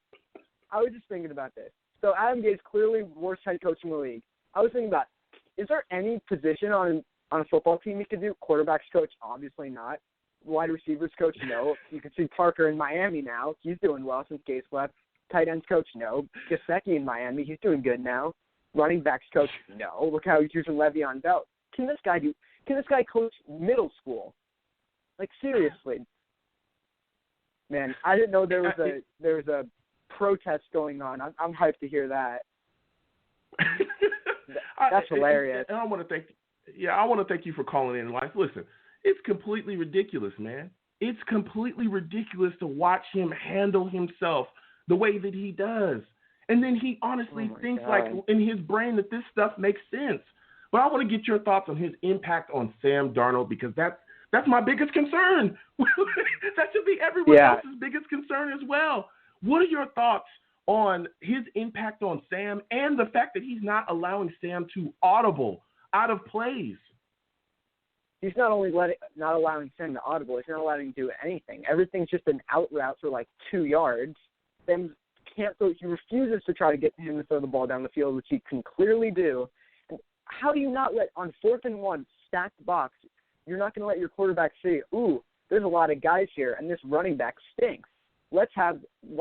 I was just thinking about this. So Adam Gase, clearly worst head coach in the league. I was thinking about, is there any position on a football team you could do? Quarterbacks coach, obviously not. Wide receivers coach, no. You can see Parker in Miami now. He's doing well since Gase left. Tight ends coach, no. Gesicki in Miami, he's doing good now. Running backs coach, no. Look how he's using Le'Veon Bell. Can this guy coach middle school? Like, seriously. Man, I didn't know there was a protest going on. I'm hyped to hear that. That's hilarious.
And I want to thank you for calling in. Like, listen, it's completely ridiculous, man. It's completely ridiculous to watch him handle himself the way that he does. And then he honestly thinks like in his brain that this stuff makes sense. But I want to get your thoughts on his impact on Sam Darnold, because that's my biggest concern. That should be everyone else's biggest concern as well. What are your thoughts on his impact on Sam and the fact that he's not allowing Sam to audible out of plays?
He's not only not allowing Sam to audible, he's not allowing him to do anything. Everything's just an out route for like 2 yards. Sam can't throw. He refuses to try to get him to throw the ball down the field, which he can clearly do. And how do you not let, on 4th and 1, stacked box, you're not going to let your quarterback say, ooh, there's a lot of guys here, and this running back stinks. Why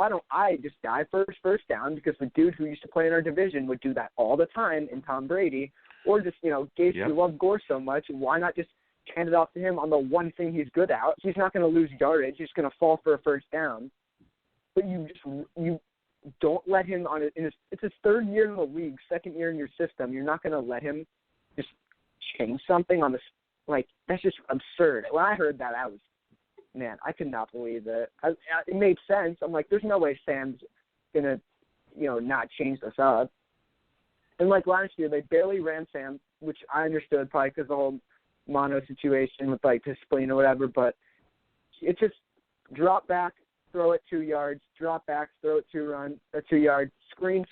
don't I just dive first down, because the dude who used to play in our division would do that all the time in Tom Brady, or just, Gase, you love Gore so much, why not just hand it off to him on the one thing he's good at? He's not going to lose yardage. He's going to fall for a first down. But you don't let him on it. It's his 3rd year in the league, 2nd year in your system. You're not going to let him just change something on this. Like, that's just absurd. When I heard that, I could not believe it. It made sense. I'm like, there's no way Sam's going to, not change this up. And like last year, they barely ran Sam, which I understood probably because the whole mono situation with like his spleen or whatever, but it's just drop back, throw it 2 yards, drop back, throw it 2 yards, screen,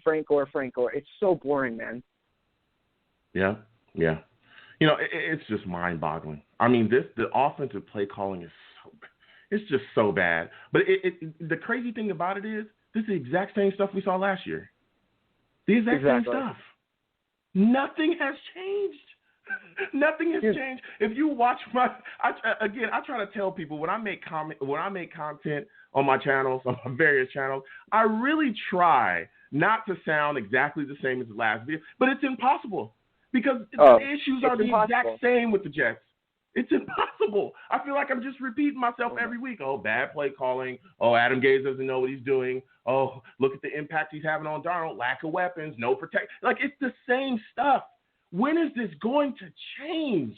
Frank Gore. It's so boring, man.
Yeah. It's just mind-boggling. I mean, the offensive play calling it's just so bad. But the crazy thing about it is, this is the exact same stuff we saw last year. The exact same stuff. Nothing has changed. Nothing has changed. If you watch I try to tell people when I make content on my channels, on my various channels, I really try not to sound exactly the same as the last video, but it's impossible because the issues are the exact same with the Jets. It's impossible. I feel like I'm just repeating myself every week. Oh, bad play calling. Oh, Adam Gase doesn't know what he's doing. Oh, look at the impact he's having on Darnold. Lack of weapons, no protect. Like, it's the same stuff. When is this going to change?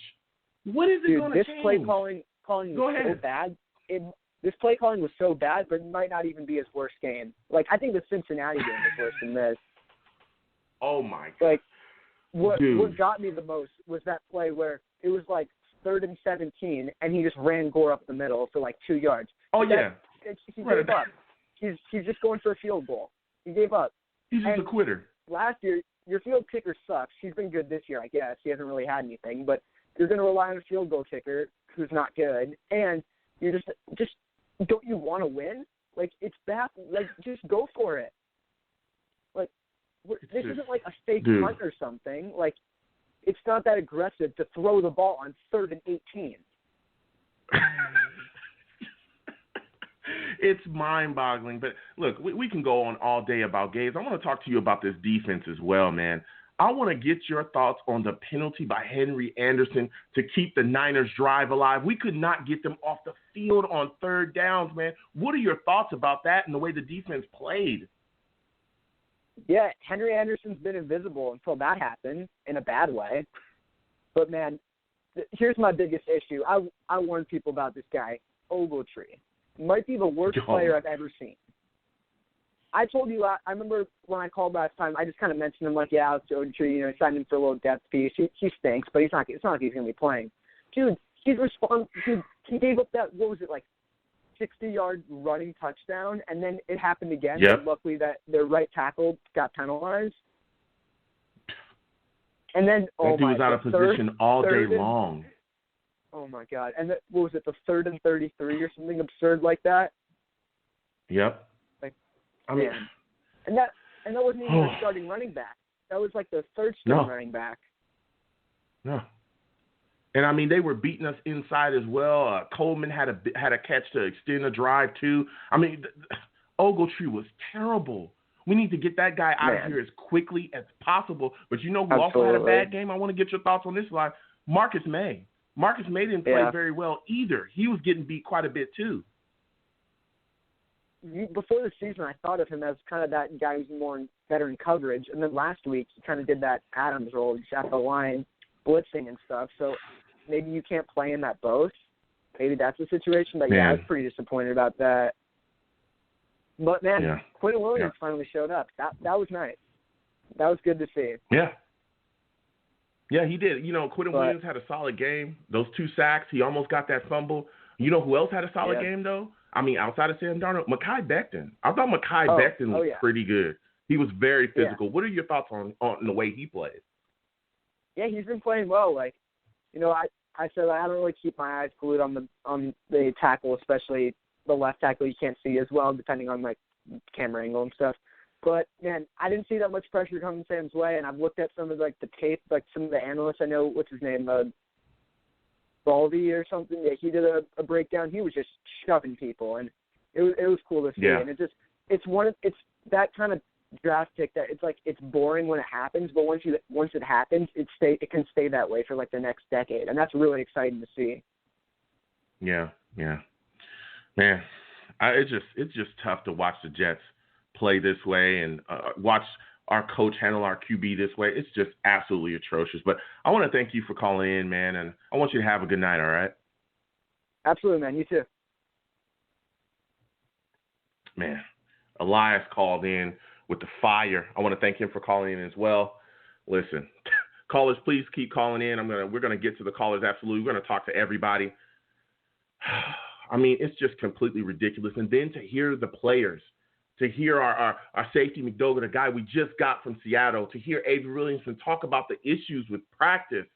When is it going to change?
calling was so bad. This play calling was so bad, but it might not even be his worst game. Like, I think the Cincinnati game was worse than this.
Oh, my God.
Like, what got me the most was that play where it was like 3rd and 17, and he just ran Gore up the middle for like 2 yards.
Oh,
he gave up. He's just going for a field goal. He gave up.
He's just a quitter.
Last year, your field kicker sucks. He's been good this year, I guess. He hasn't really had anything, but you're going to rely on a field goal kicker who's not good, and you're just don't you want to win? Like, it's bad. Like, just go for it. Like, this isn't like a fake punt or something. Like, it's not that aggressive to throw the ball on 3rd and 18.
It's mind-boggling. But, look, we can go on all day about Gabe. I want to talk to you about this defense as well, man. I want to get your thoughts on the penalty by Henry Anderson to keep the Niners drive alive. We could not get them off the field on 3rd downs, man. What are your thoughts about that and the way the defense played?
Yeah, Henry Anderson's been invisible until that happened in a bad way. But, man, here's my biggest issue. I warned people about this guy, Ogletree. Might be the worst player I've ever seen. I told you, I remember when I called last time, I just kind of mentioned him like, yeah, Alex Ogletree, signed him for a little depth piece. He stinks, but it's not like he's going to be playing. Dude, he gave up that, what was it, like 60-yard running touchdown, and then it happened again.
Yep.
And luckily that their right tackle got penalized. And then,
he was out of position all day long.
Oh, my God. And what was it, the 3rd and 33 or something absurd like that?
Yep.
And that wasn't even their starting running back. That was like their 3rd string running back.
No. And I mean, they were beating us inside as well. Coleman had a catch to extend the drive too. I mean, Ogletree was terrible. We need to get that guy out of here as quickly as possible. But you know who also had a bad game? I want to get your thoughts on this line. Marcus May. Marcus May didn't play very well either. He was getting beat quite a bit too.
Before the season, I thought of him as kind of that guy who's better in coverage. And then last week, he kind of did that Adams role, just at the line, blitzing and stuff. So maybe you can't play him at both. Maybe that's the situation. But, I was pretty disappointed about that. But, man, Quinn Williams finally showed up. That was nice. That was good to see.
Yeah. Yeah, he did. Quinn Williams had a solid game. Those 2 sacks, he almost got that fumble. You know who else had a solid game, though? I mean, outside of Sam Darnold, Mekhi Becton. I thought Mekhi Becton was pretty good. He was very physical. What are your thoughts on the way he played?
Yeah, he's been playing well. Like, I said I don't really keep my eyes glued on the tackle, especially the left tackle. You can't see as well, depending on like camera angle and stuff. But man, I didn't see that much pressure coming Sam's way, and I've looked at some of like the tape, like some of the analysts. I know what's his name, Baldy or something. Yeah, he did a breakdown. He was just shoving people, and it was cool to see.
Yeah.
And it's that kind of draft pick that it's boring when it happens, but once it happens, it can stay that way for like the next decade, and that's really exciting to see.
Yeah, man, it's just tough to watch the Jets play this way and watch our coach handle our QB this way. It's just absolutely atrocious. But I want to thank you for calling in, man, and I want you to have a good night, all right?
Absolutely, man. You too.
Man, Elias called in with the fire. I want to thank him for calling in as well. Listen, callers, please keep calling in. We're gonna get to the callers, absolutely. We're gonna talk to everybody. I mean, it's just completely ridiculous. And then to hear the players, to hear our safety McDougall, the guy we just got from Seattle, to hear Avery Williamson talk about the issues with practice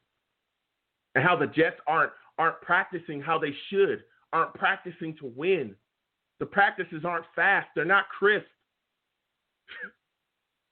and how the Jets aren't practicing how they should, aren't practicing to win. The practices aren't fast. They're not crisp.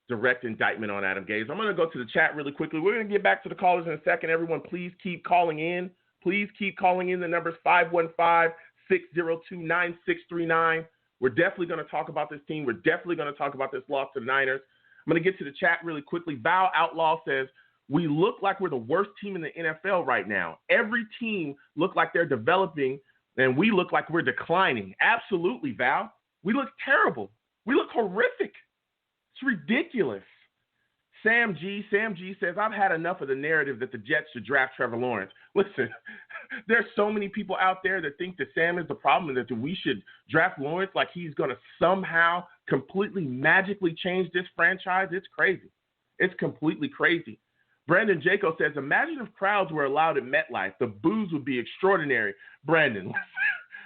Direct indictment on Adam Gase. I'm going to go to the chat really quickly. We're going to get back to the callers in a second. Everyone, please keep calling in. Please keep calling in. The number's 515-602-9639. We're definitely going to talk about this team. We're definitely going to talk about this loss to the Niners. I'm going to get to the chat really quickly. Val Outlaw says, we look like we're the worst team in the NFL right now. Every team look like they're developing, and we look like we're declining. Absolutely, Val. We look terrible. We look horrific. It's ridiculous. Sam G says, I've had enough of the narrative that the Jets should draft Trevor Lawrence. Listen, there's so many people out there that think that Sam is the problem and that we should draft Lawrence like he's going to somehow completely magically change this franchise. It's crazy. It's completely crazy. Brandon Jaco says, imagine if crowds were allowed at MetLife. The boos would be extraordinary. Brandon,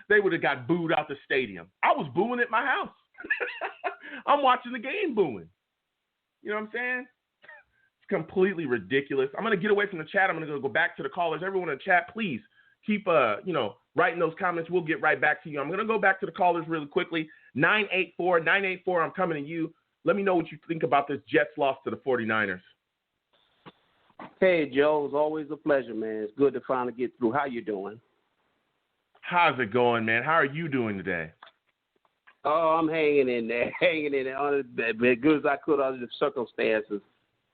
they would have got booed out the stadium. I was booing at my house. I'm watching the game booing. You know what I'm saying? It's completely ridiculous. I'm going to get away from the chat. I'm going to go back to the callers. Everyone in the chat, please keep writing those comments. We'll get right back to you. I'm going to go back to the callers really quickly. 984, I'm coming to you. Let me know what you think about this Jets loss to the 49ers.
Hey, Joe, it's always a pleasure, man. It's good to finally get through. How you doing?
How's it going, man? How are you doing today?
Oh, I'm hanging in there, as good as I could under the circumstances.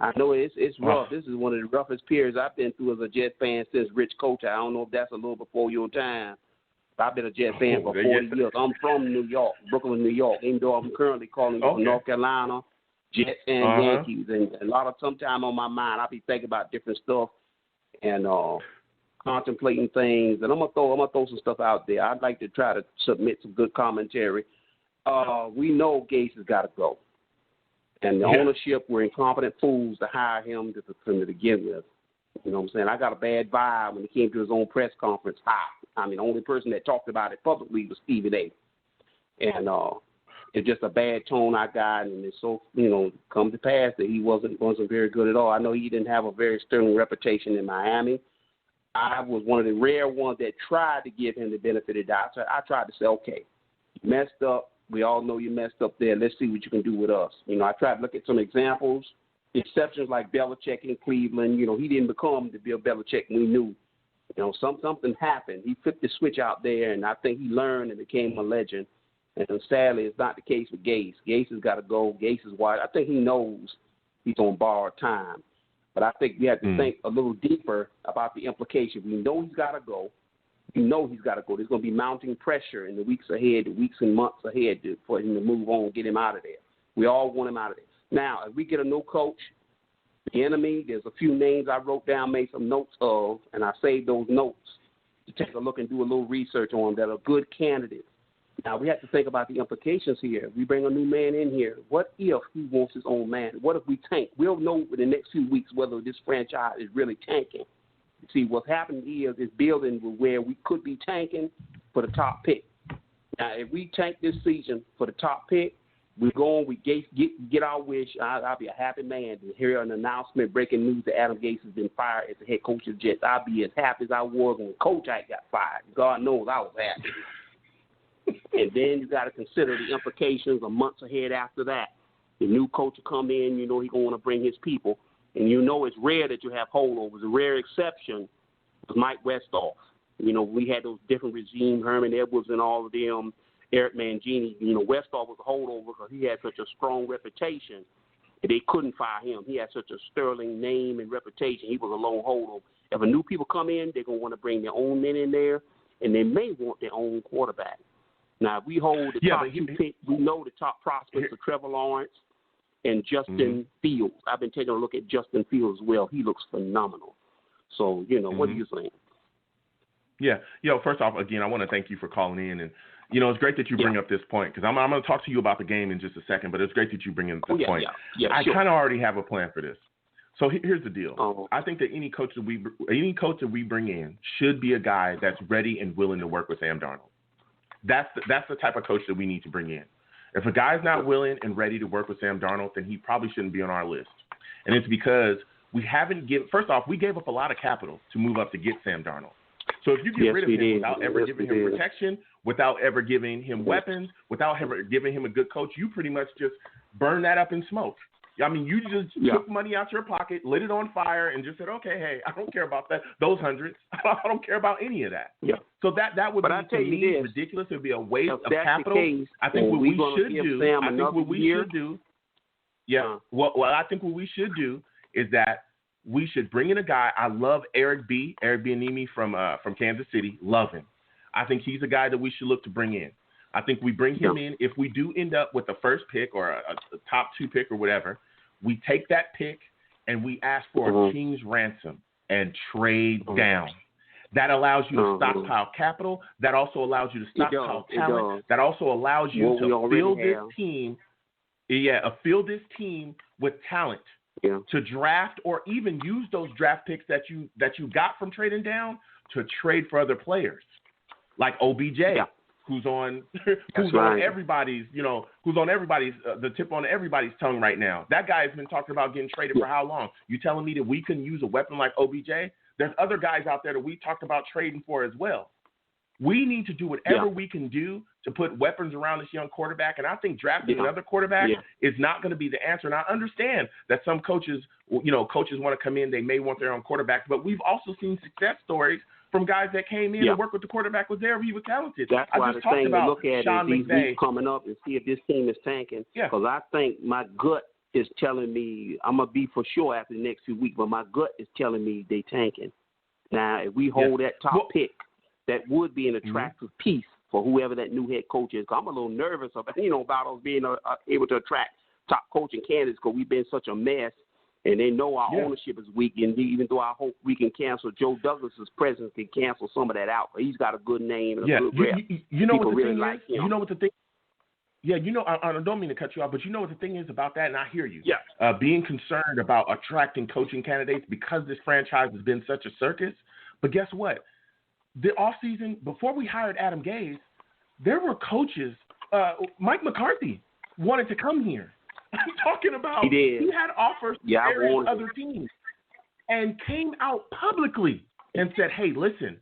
I know it's rough. This is one of the roughest periods I've been through as a Jet fan since Rich Coach. I don't know if that's a little before your time. I've been a Jet fan for 40 years. I'm from New York, Brooklyn, New York, even though I'm currently calling from North Carolina, Jets and Yankees. And a lot of sometime on my mind, I'll be thinking about different stuff and contemplating things. And I'm gonna throw some stuff out there. I'd like to try to submit some good commentary. We know Gase has got to go. And the ownership were incompetent fools to hire him to begin with. You know what I'm saying? I got a bad vibe when he came to his own press conference. I mean, the only person that talked about it publicly was Stephen A. And it's just a bad tone I got, and it's so, come to pass that he wasn't very good at all. I know he didn't have a very sterling reputation in Miami. I was one of the rare ones that tried to give him the benefit of the doubt. So I tried to say, okay, you messed up. We all know you messed up there. Let's see what you can do with us. I tried to look at some examples, exceptions like Belichick in Cleveland. He didn't become the Bill Belichick we knew. Something happened. He flipped the switch out there, and I think he learned and became a legend. And sadly, it's not the case with Gase. Gase has got to go. Gase is wide. I think he knows he's on borrowed time. But I think we have to think a little deeper about the implication. We know he's got to go. There's going to be mounting pressure in the weeks ahead, the weeks and months ahead for him to move on, get him out of there. We all want him out of there. Now, if we get a new coach, the enemy, there's a few names I wrote down, made some notes of, and I saved those notes to take a look and do a little research on that are good candidates. Now, we have to think about the implications here. We bring a new man in here. What if he wants his own man? What if we tank? We'll know in the next few weeks whether this franchise is really tanking. See, what's happening is building where we could be tanking for the top pick. Now, if we tank this season for the top pick, we go on, we get our wish. I'll be a happy man to hear an announcement, breaking news that Adam Gase has been fired as the head coach of the Jets. I'll be as happy as I was when Coach Ike got fired. God knows I was happy. And then you got to consider the implications of months ahead after that. The new coach will come in, he's going to want to bring his people. And it's rare that you have holdovers. A rare exception was Mike Westhoff. We had those different regimes, Herman Edwards and all of them, Eric Mangini. Westhoff was a holdover because he had such a strong reputation that they couldn't fire him. He had such a sterling name and reputation. He was a lone holdover. If a new people come in, they're going to want to bring their own men in there, and they may want their own quarterback. Now, if we hold the top two picks, we know the top prospects are Trevor Lawrence and Justin Fields. I've been taking a look at Justin Fields as well. He looks phenomenal. So, what do you think?
Yeah. First off, again, I want to thank you for calling in. And, it's great that you bring up this point because I'm going to talk to you about the game in just a second, but it's great that you bring in this point. I kind of already have a plan for this. So here's the deal. I think that any coach that we bring in should be a guy that's ready and willing to work with Sam Darnold. That's the type of coach that we need to bring in. If a guy's not willing and ready to work with Sam Darnold, then he probably shouldn't be on our list. And it's because we gave up a lot of capital to move up to get Sam Darnold. So if you get rid of him without ever giving him protection, without ever giving him weapons, without ever giving him a good coach, you pretty much just burn that up in smoke. I mean, you just took money out your pocket, lit it on fire, and just said, okay, hey, I don't care about that, those hundreds. I don't care about any of that. Yeah. So that would be, to me, ridiculous. It would be a waste of capital. I think what we should do, I think what we should do is that we should bring in a guy. I love Eric Bieniemy from Kansas City. Love him. I think he's a guy that we should look to bring in. I think we bring him in. If we do end up with the first pick or a top two pick or whatever, we take that pick and we ask for a king's ransom and trade down. That allows you to stockpile capital. That also allows you to stockpile talent. That also allows you to field this team. Yeah, field this team with talent to draft or even use those draft picks that you got from trading down to trade for other players, like OBJ, who's on everybody's, the tip on everybody's tongue right now. That guy has been talking about getting traded for how long? You telling me that we couldn't use a weapon like OBJ? There's other guys out there that we talked about trading for as well. We need to do whatever we can do to put weapons around this young quarterback, and I think drafting another quarterback is not going to be the answer. And I understand that some coaches want to come in, they may want their own quarterback, but we've also seen success stories from guys that came in and worked with the quarterback was there if he was talented.
That's why the thing to look at
Sean
is these
McVay
weeks coming up and see if this team is tanking. Because I think my gut is telling me, I'm going to be for sure after the next few weeks, but my gut is telling me they tanking. Now, if we hold that top pick, that would be an attractive piece for whoever that new head coach is. Cause I'm a little nervous about us being able to attract top coaching candidates because we've been such a mess, and they know our ownership is weak. And even though I hope we can cancel Joe Douglas's presence, can cancel some of that out. But he's got a good name and a good rep.
You know
People
what the
really
thing
like
is?
him.
You know what the thing? Yeah, I don't mean to cut you off, but you know what the thing is about that, and I hear you. Being concerned about attracting coaching candidates because this franchise has been such a circus. But guess what? The offseason, before we hired Adam Gase, there were coaches. Mike McCarthy wanted to come here. I'm talking about he had offers from various other teams and came out publicly and said, hey, listen,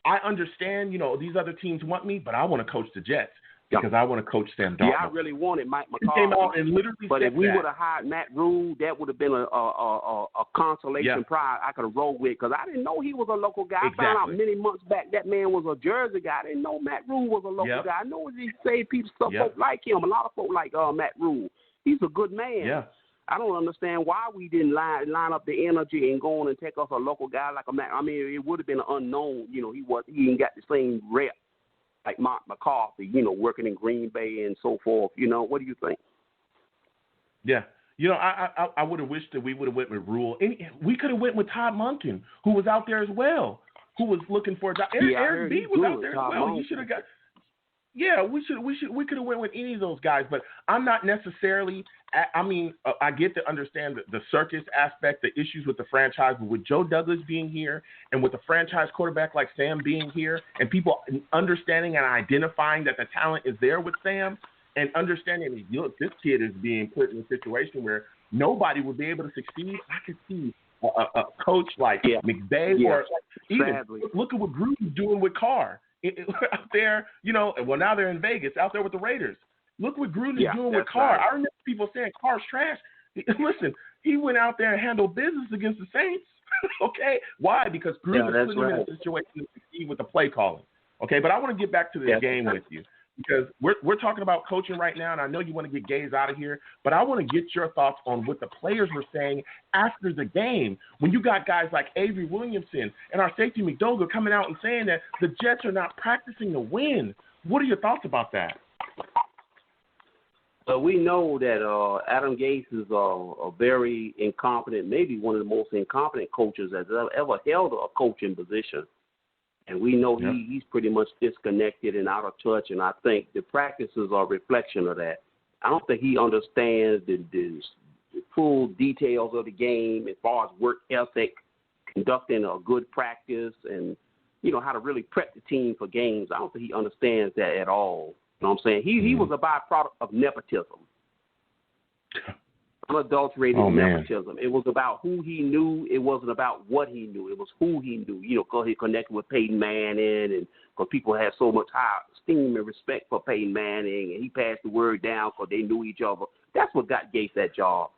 I understand, these other teams want me, but I want to coach the Jets. Because I want to coach Sam Darnold.
I really wanted Mike McCarthy.
He came out and literally
but
said
if we would have hired Matt Rule, that would have been a consolation prize I could have rolled with because I didn't know he was a local guy. I found out many months back that man was a Jersey guy. I didn't know Matt Rule was a local guy. I know he saved people, folk like him. A lot of folk like Matt Rule. He's a good man. I don't understand why we didn't line up the energy and go on and take us a local guy like a Matt. I mean, it would have been an unknown. He ain't got the same rep like Mark McCarthy, working in Green Bay and so forth. What do you think?
Yeah. I would have wished that we would have went with Rule. And we could have went with Todd Monken, who was out there as well, who was looking for a job. Eric B was out there as well. Monken. He should have got. Yeah, we could have went with any of those guys, but I'm not necessarily. I get to understand the circus aspect, the issues with the franchise, but with Joe Douglas being here and with the franchise quarterback like Sam being here, and people understanding and identifying that the talent is there with Sam, and understanding, look, this kid is being put in a situation where nobody would be able to succeed. I could see a coach like McVay or even look at what Gruden's doing with Carr. Out there, well, now they're in Vegas, out there with the Raiders. Look what Gruden is doing with Carr. I remember people saying Carr's trash. Listen, he went out there and handled business against the Saints. Okay? Why? Because Gruden is putting him in a situation to succeed with the play calling. Okay? But I want to get back to this game with you because we're talking about coaching right now, and I know you want to get Gaze out of here, but I want to get your thoughts on what the players were saying after the game when you got guys like Avery Williamson and our safety McDougall coming out and saying that the Jets are not practicing to win. What are your thoughts about that?
So we know that Adam Gase is a very incompetent, maybe one of the most incompetent coaches that's ever held a coaching position. And we know he's pretty much disconnected and out of touch, and I think the practices are a reflection of that. I don't think he understands the full details of the game as far as work ethic, conducting a good practice, and, how to really prep the team for games. I don't think he understands that at all. You know what I'm saying? He was a byproduct of nepotism. Unadulterated nepotism. It was about who he knew. It wasn't about what he knew. It was who he knew. Because he connected with Peyton Manning, and because people had so much high esteem and respect for Peyton Manning, and he passed the word down because they knew each other. That's what got Gase that job.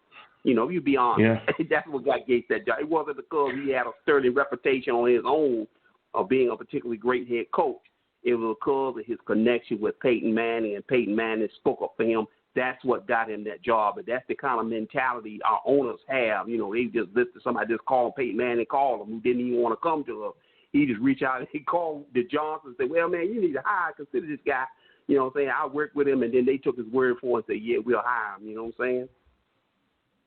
You be honest. That's what got Gase that job. It wasn't because he had a sterling reputation on his own of being a particularly great head coach. It was because of his connection with Peyton Manning, and Peyton Manning spoke up for him. That's what got him that job. And that's the kind of mentality our owners have. They just listed somebody just called Peyton Manning, called him, who didn't even want to come to us. He just reached out and he called the Johnsons and said, well, man, you need to consider this guy. You know what I'm saying? I worked with him, and then they took his word for it and said, yeah, we'll hire him. You know what I'm saying?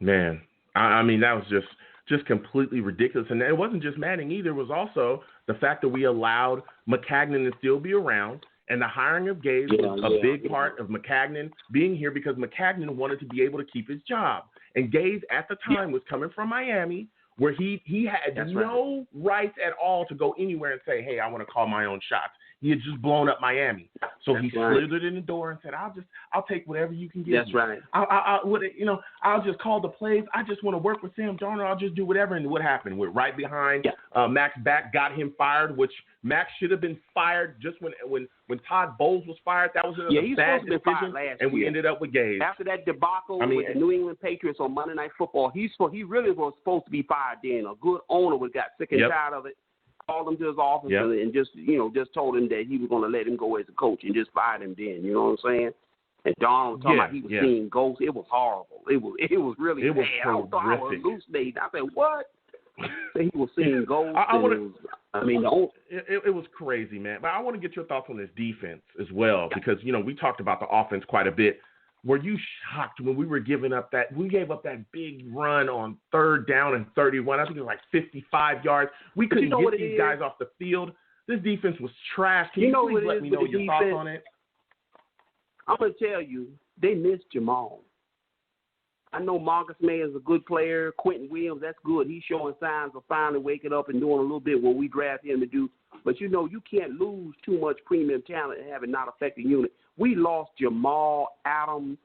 Man, I mean, that was just just completely ridiculous. And it wasn't just Manning either. It was also the fact that we allowed Mclendon to still be around. And the hiring of Gaze was a big part of Mclendon being here because Mclendon wanted to be able to keep his job. And Gaze at the time was coming from Miami, where he had no rights at all to go anywhere and say, hey, I want to call my own shots. He had just blown up Miami. So he slithered in the door and said, I'll take whatever you can give me.
That's right.
I'll just call the plays. I just want to work with Sam Darnold. I'll just do whatever. And what happened? We're right behind Mac's back, got him fired, which Mac should have been fired just when Todd Bowles was fired. That was a bad decision, and we ended up with Gaze.
After that debacle with the New England Patriots on Monday Night Football, he really was supposed to be fired then. A good owner would got sick and tired of it, called him to his office and just told him that he was going to let him go as a coach and just fired him then. You know what I'm saying? And Donald was talking about he was seeing ghosts. It was horrible. It was really bad. I thought I was hallucinating. I said, what? He was seeing ghosts.
It was crazy, man. But I want to get your thoughts on this defense as well because, we talked about the offense quite a bit. Were you shocked when we gave up that big run on 3rd down and 31? I think it was like 55 yards. We couldn't get these guys off the field. This defense was trash. Can you please let me know your thoughts on it?
I'm going to tell you, they missed Jamal. I know Marcus May is a good player. Quentin Williams, that's good. He's showing signs of finally waking up and doing a little bit what we draft him to do. But, you can't lose too much premium talent and have it not affect the unit. We lost Jamal Adams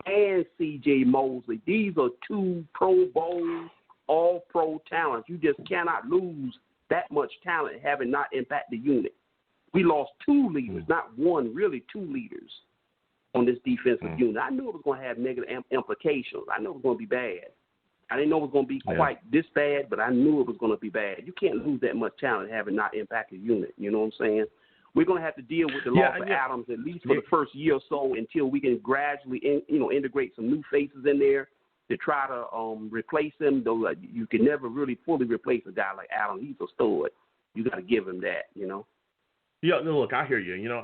and C.J. Mosley. These are 2 Pro Bowl, all-pro talents. You just cannot lose that much talent and have it not impact the unit. We lost 2 leaders, not one, really 2 leaders on this defensive unit. I knew it was going to have negative implications. I knew it was going to be bad. I didn't know it was going to be quite this bad, but I knew it was going to be bad. You can't lose that much talent and have it not impact the unit. You know what I'm saying? We're going to have to deal with the loss of Adams at least for the first year or so until we can gradually, integrate some new faces in there to try to replace him. Though you can never really fully replace a guy like Adams. He's a stud. You got to give him that.
Yeah. No, look, I hear you.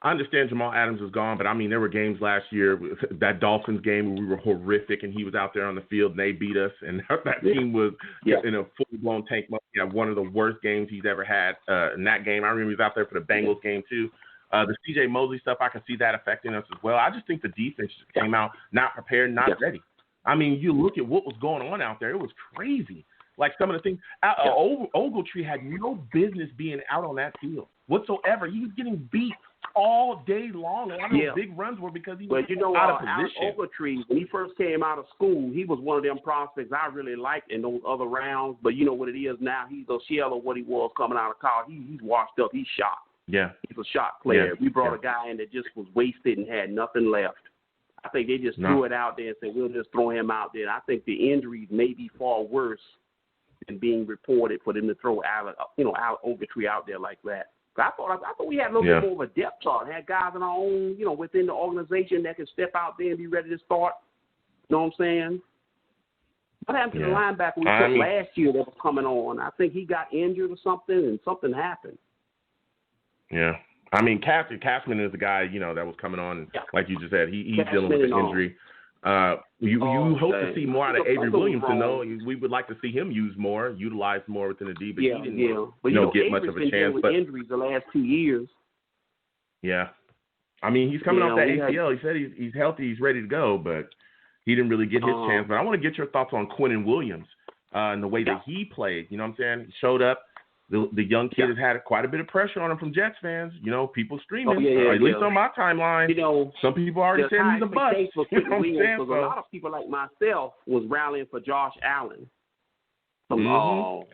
I understand Jamal Adams is gone, but there were games last year, that Dolphins game where we were horrific and he was out there on the field and they beat us and that team was in a full-blown tank mode. One of the worst games he's ever had in that game. I remember he was out there for the Bengals game too. The C.J. Mosley stuff, I can see that affecting us as well. I just think the defense just came out not prepared, not ready. You look at what was going on out there. It was crazy. Like some of the things, Ogletree had no business being out on that field whatsoever. He was getting beat all day long. A lot of those big runs were because he was out of position.
Ogletree, when he first came out of school, he was one of them prospects I really liked in those other rounds. But you know what it is now? He's a shell of what he was coming out of college. He's washed up. He's shot. Yeah. He's a shot player. Yeah. We brought a guy in that just was wasted and had nothing left. I think they just threw it out there and said, we'll just throw him out there. I think the injuries may be far worse than being reported for them to throw Ogletree out there like that. I thought we had a little bit more of a depth chart. Had guys in our own, within the organization that could step out there and be ready to start. You know what I'm saying? What happened to the linebacker we took last year that was coming on? I think he got injured or something, and something happened.
Yeah. Cashman is the guy, that was coming on, like you just said. He's dealing with an injury. You hope to see more out of Avery Williamson, though. We would like to see him utilized more within the D, but he didn't get much of a chance.
With injuries the last 2 years.
Yeah. He's coming off that ACL. He said he's healthy, he's ready to go, but he didn't really get his chance. But I want to get your thoughts on Quentin Williams and the way that he played. You know what I'm saying? He showed up. The young kid has had quite a bit of pressure on him from Jets fans. People streaming, at least on my timeline. Some people already said he's a bust.
A lot of people like myself was rallying for Josh Allen from
I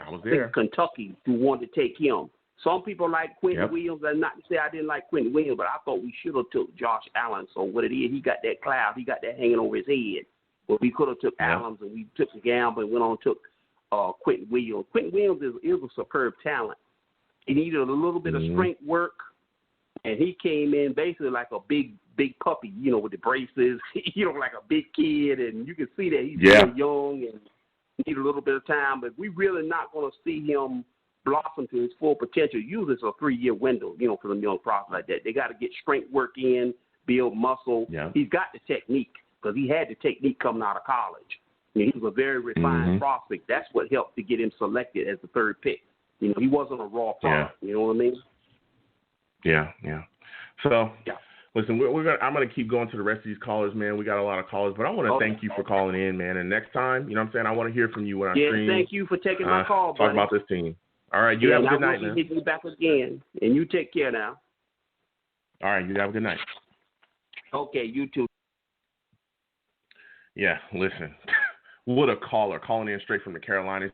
was there.
Kentucky who wanted to take him. Some people like Quentin Williams, and not to say I didn't like Quentin Williams, but I thought we should have took Josh Allen. So what it is, he got that cloud, he got that hanging over his head. But we could have took Allen, and we took the gamble and went on and took Quentin Williams. Quentin Williams is a superb talent. He needed a little bit of strength work, and he came in basically like a big puppy, with the braces, like a big kid, and you can see that he's really young and need a little bit of time, but we really not going to see him blossom to his full potential. Usually it's a 3-year window, for them young prospects like that. They got to get strength work in, build muscle. Yeah. He's got the technique because he had the technique coming out of college. He was a very refined prospect. That's what helped to get him selected as the third pick. He wasn't a raw product. You know what I mean?
Yeah. So, listen, I'm going to keep going to the rest of these callers, man. We got a lot of callers, but I want to thank you for calling in, man. And next time, you know what I'm saying, I want to hear from you when I stream.
Thank you for taking my call, buddy.
Talk about this team. All right, you have a good night, man.
Hit me back again, and you take care now.
All right, you have a good night.
Okay, you too.
Yeah, listen, what a caller, calling in straight from the Carolinas.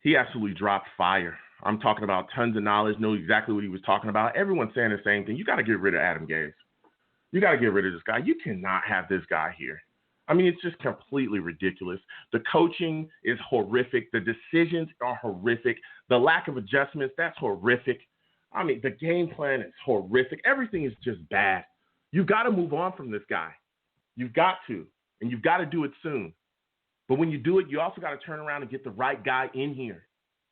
He absolutely dropped fire. I'm talking about tons of knowledge, know exactly what he was talking about. Everyone's saying the same thing. You got to get rid of Adam Gase. You got to get rid of this guy. You cannot have this guy here. I mean, it's just completely ridiculous. The coaching is horrific. The decisions are horrific. The lack of adjustments, that's horrific. I mean, the game plan is horrific. Everything is just bad. You've got to move on from this guy. You've got to, and you've got to do it soon. But when you do it, you also got to turn around and get the right guy in here.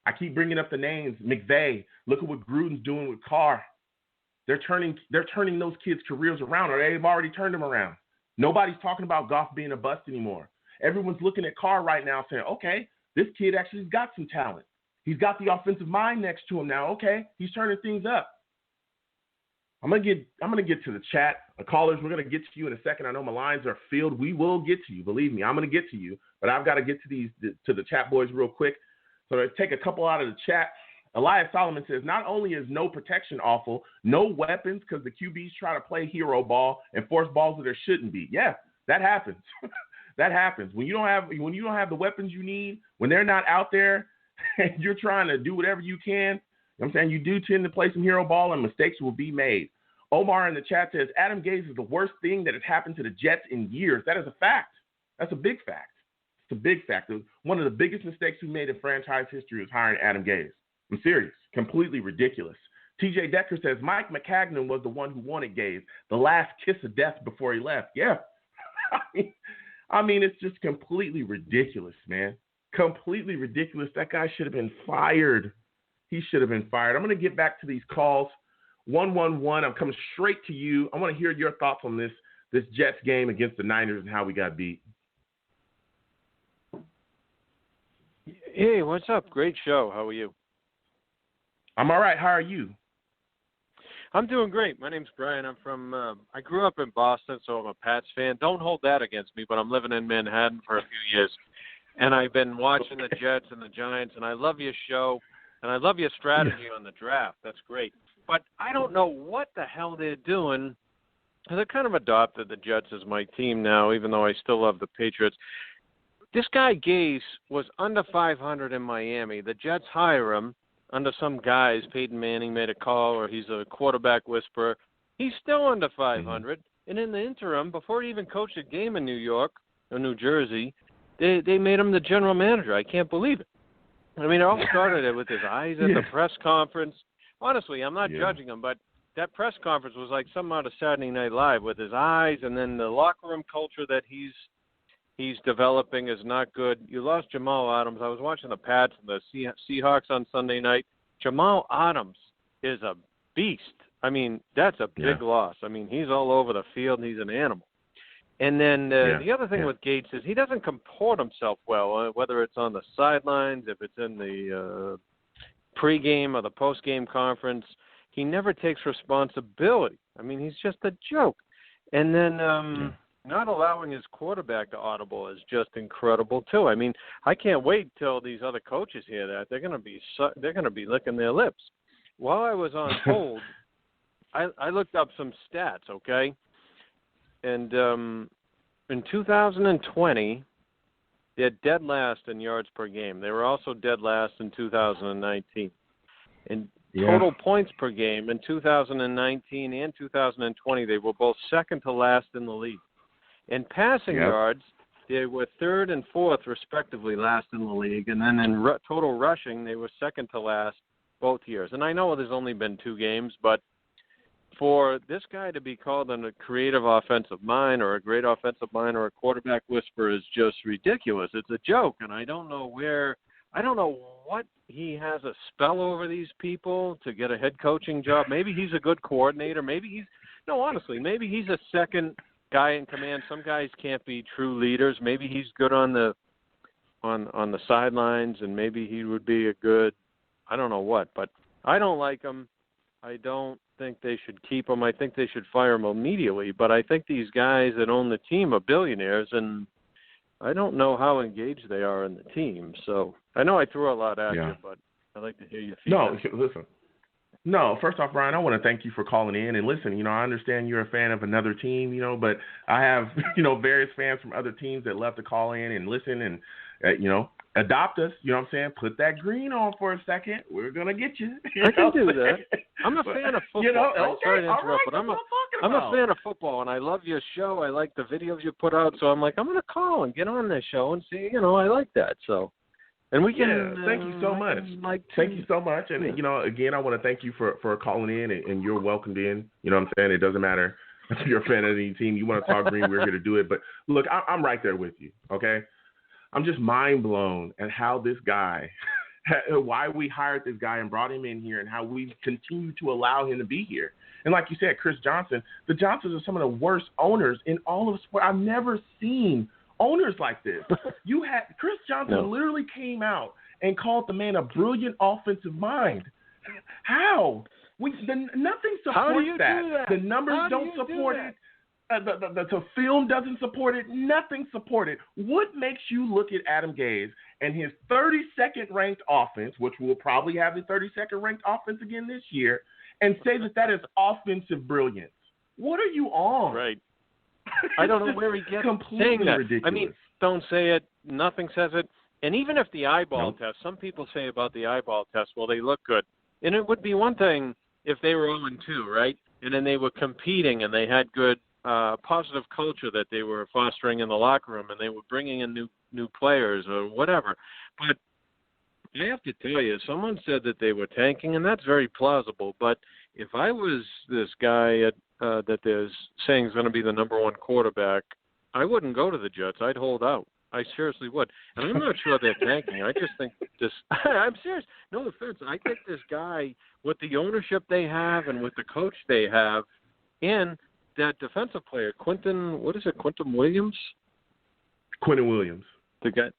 I keep bringing up the names. McVay. Look at what Gruden's doing with Carr. They're turning those kids' careers around, or they've already turned them around. Nobody's talking about Goff being a bust anymore. Everyone's looking at Carr right now saying, okay, this kid actually has got some talent. He's got the offensive mind next to him now. Okay, he's turning things up. I'm gonna get to the chat. Callers, we're gonna get to you in a second. I know my lines are filled. We will get to you. Believe me, I'm gonna get to you. But I've got to get to the chat boys real quick. So I'm gonna take a couple out of the chat. Elias Solomon says, not only is no protection awful, no weapons because the QBs try to play hero ball and force balls that there shouldn't be. Yeah, that happens. That happens. When you don't have the weapons you need, when they're not out there and you're trying to do whatever you can, you know what I'm saying, you do tend to play some hero ball and mistakes will be made. Omar in the chat says, Adam Gase is the worst thing that has happened to the Jets in years. That is a fact. That's a big fact. It's a big fact. One of the biggest mistakes we made in franchise history was hiring Adam Gase. I'm serious. Completely ridiculous. TJ Decker says, Mike Mclendon was the one who wanted Gase. The last kiss of death before he left. Yeah. I mean, it's just completely ridiculous, man. Completely ridiculous. That guy should have been fired. He should have been fired. I'm going to get back to these calls. 111. I'm coming straight to you. I want to hear your thoughts on this Jets game against the Niners and how we got beat.
Hey, what's up? Great show. How are you?
I'm all right. How are you?
I'm doing great. My name's Brian. I'm from I grew up in Boston, so I'm a Pats fan. Don't hold that against me, but I'm living in Manhattan for a few years. And I've been watching the Jets and the Giants, and I love your show, and I love your strategy on the draft. That's great. But I don't know what the hell they're doing. I kind of adopted the Jets as my team now, even though I still love the Patriots. This guy Gase was under 500 in Miami. The Jets hire him under some guys. Peyton Manning made a call, or he's a quarterback whisperer. He's still under 500. And in the interim, before he even coached a game in New York or New Jersey, they made him the general manager. I can't believe it. I mean, it all started with his eyes at the press conference. Honestly, I'm not judging him, but that press conference was like something out of Saturday Night Live with his eyes, and then the locker room culture that he's developing is not good. You lost Jamal Adams. I was watching the Pats and the Seahawks on Sunday night. Jamal Adams is a beast. I mean, that's a big loss. I mean, he's all over the field, and he's an animal. And then the other thing with Gates is he doesn't comport himself well, whether it's on the sidelines, if it's in the pregame or the postgame conference. He never takes responsibility. I mean, he's just a joke. And then not allowing his quarterback to audible is just incredible too. I mean, I can't wait till these other coaches hear that. They're going to be licking their lips. While I was on hold, I looked up some stats, okay? And in 2020, they're dead last in yards per game. They were also dead last in 2019. In total points per game in 2019 and 2020, they were both second to last in the league. In passing yards, they were third and fourth, respectively, last in the league. And then in total rushing, they were second to last both years. And I know there's only been 2 games, but for this guy to be called a creative offensive mind or a great offensive mind or a quarterback whisperer is just ridiculous. It's a joke, and I don't know what he has a spell over these people to get a head coaching job. Maybe he's a good coordinator. Maybe he's a second guy in command. Some guys can't be true leaders. Maybe he's good on the sidelines, and maybe he would be a good, I don't know what, but I don't like him. I don't think they should keep him. I think they should fire him immediately. But I think these guys that own the team are billionaires, and I don't know how engaged they are in the team. So I know I threw a lot at you, but I'd like to hear your feedback.
No, listen. No, first off, Brian, I want to thank you for calling in. And listen, I understand you're a fan of another team, but I have, various fans from other teams that love to call in and listen and, adopt us. You know what I'm saying? Put that green on for a second. We're going to get you.
I can do that. I'm a fan of football. Sorry to interrupt, but I'm a fan of football, and I love your show. I like the videos you put out. So I'm like, I'm going to call and get on this show and see, I like that. So. And we can.
Thank you so much. Thank you so much. And again, I want to thank you for calling in, and you're welcomed in. You know what I'm saying? It doesn't matter if you're a fan of any team. You want to talk green, we're here to do it. But look, I'm right there with you. Okay, I'm just mind blown at how this guy, why we hired this guy and brought him in here, and how we continue to allow him to be here. And like you said, Chris Johnson, the Johnsons are some of the worst owners in all of sport. I've never seen owners like this. You had Chris Johnson literally came out and called the man a brilliant offensive mind. How? Nothing supports that. The numbers don't support it. The film doesn't support it. Nothing support it. What makes you look at Adam Gase and his 32nd ranked offense, which will probably have the 32nd ranked offense again this year, and say that is offensive brilliance? What are you on?
Right. I don't know where he gets saying that.
Ridiculous.
I mean, don't say it. Nothing says it. And even if the eyeball test, some people say about the eyeball test, well, they look good. And it would be one thing if they were 0-2, right? And then they were competing and they had good positive culture that they were fostering in the locker room and they were bringing in new players or whatever. But I have to tell you, someone said that they were tanking, and that's very plausible. But if I was this guy that they're saying is going to be the number one quarterback, I wouldn't go to the Jets. I'd hold out. I seriously would. And I'm not sure they're tanking. I just think this – I'm serious. No offense. I think this guy, with the ownership they have and with the coach they have, and that defensive player, Quentin Williams?
Quentin Williams.
The guy.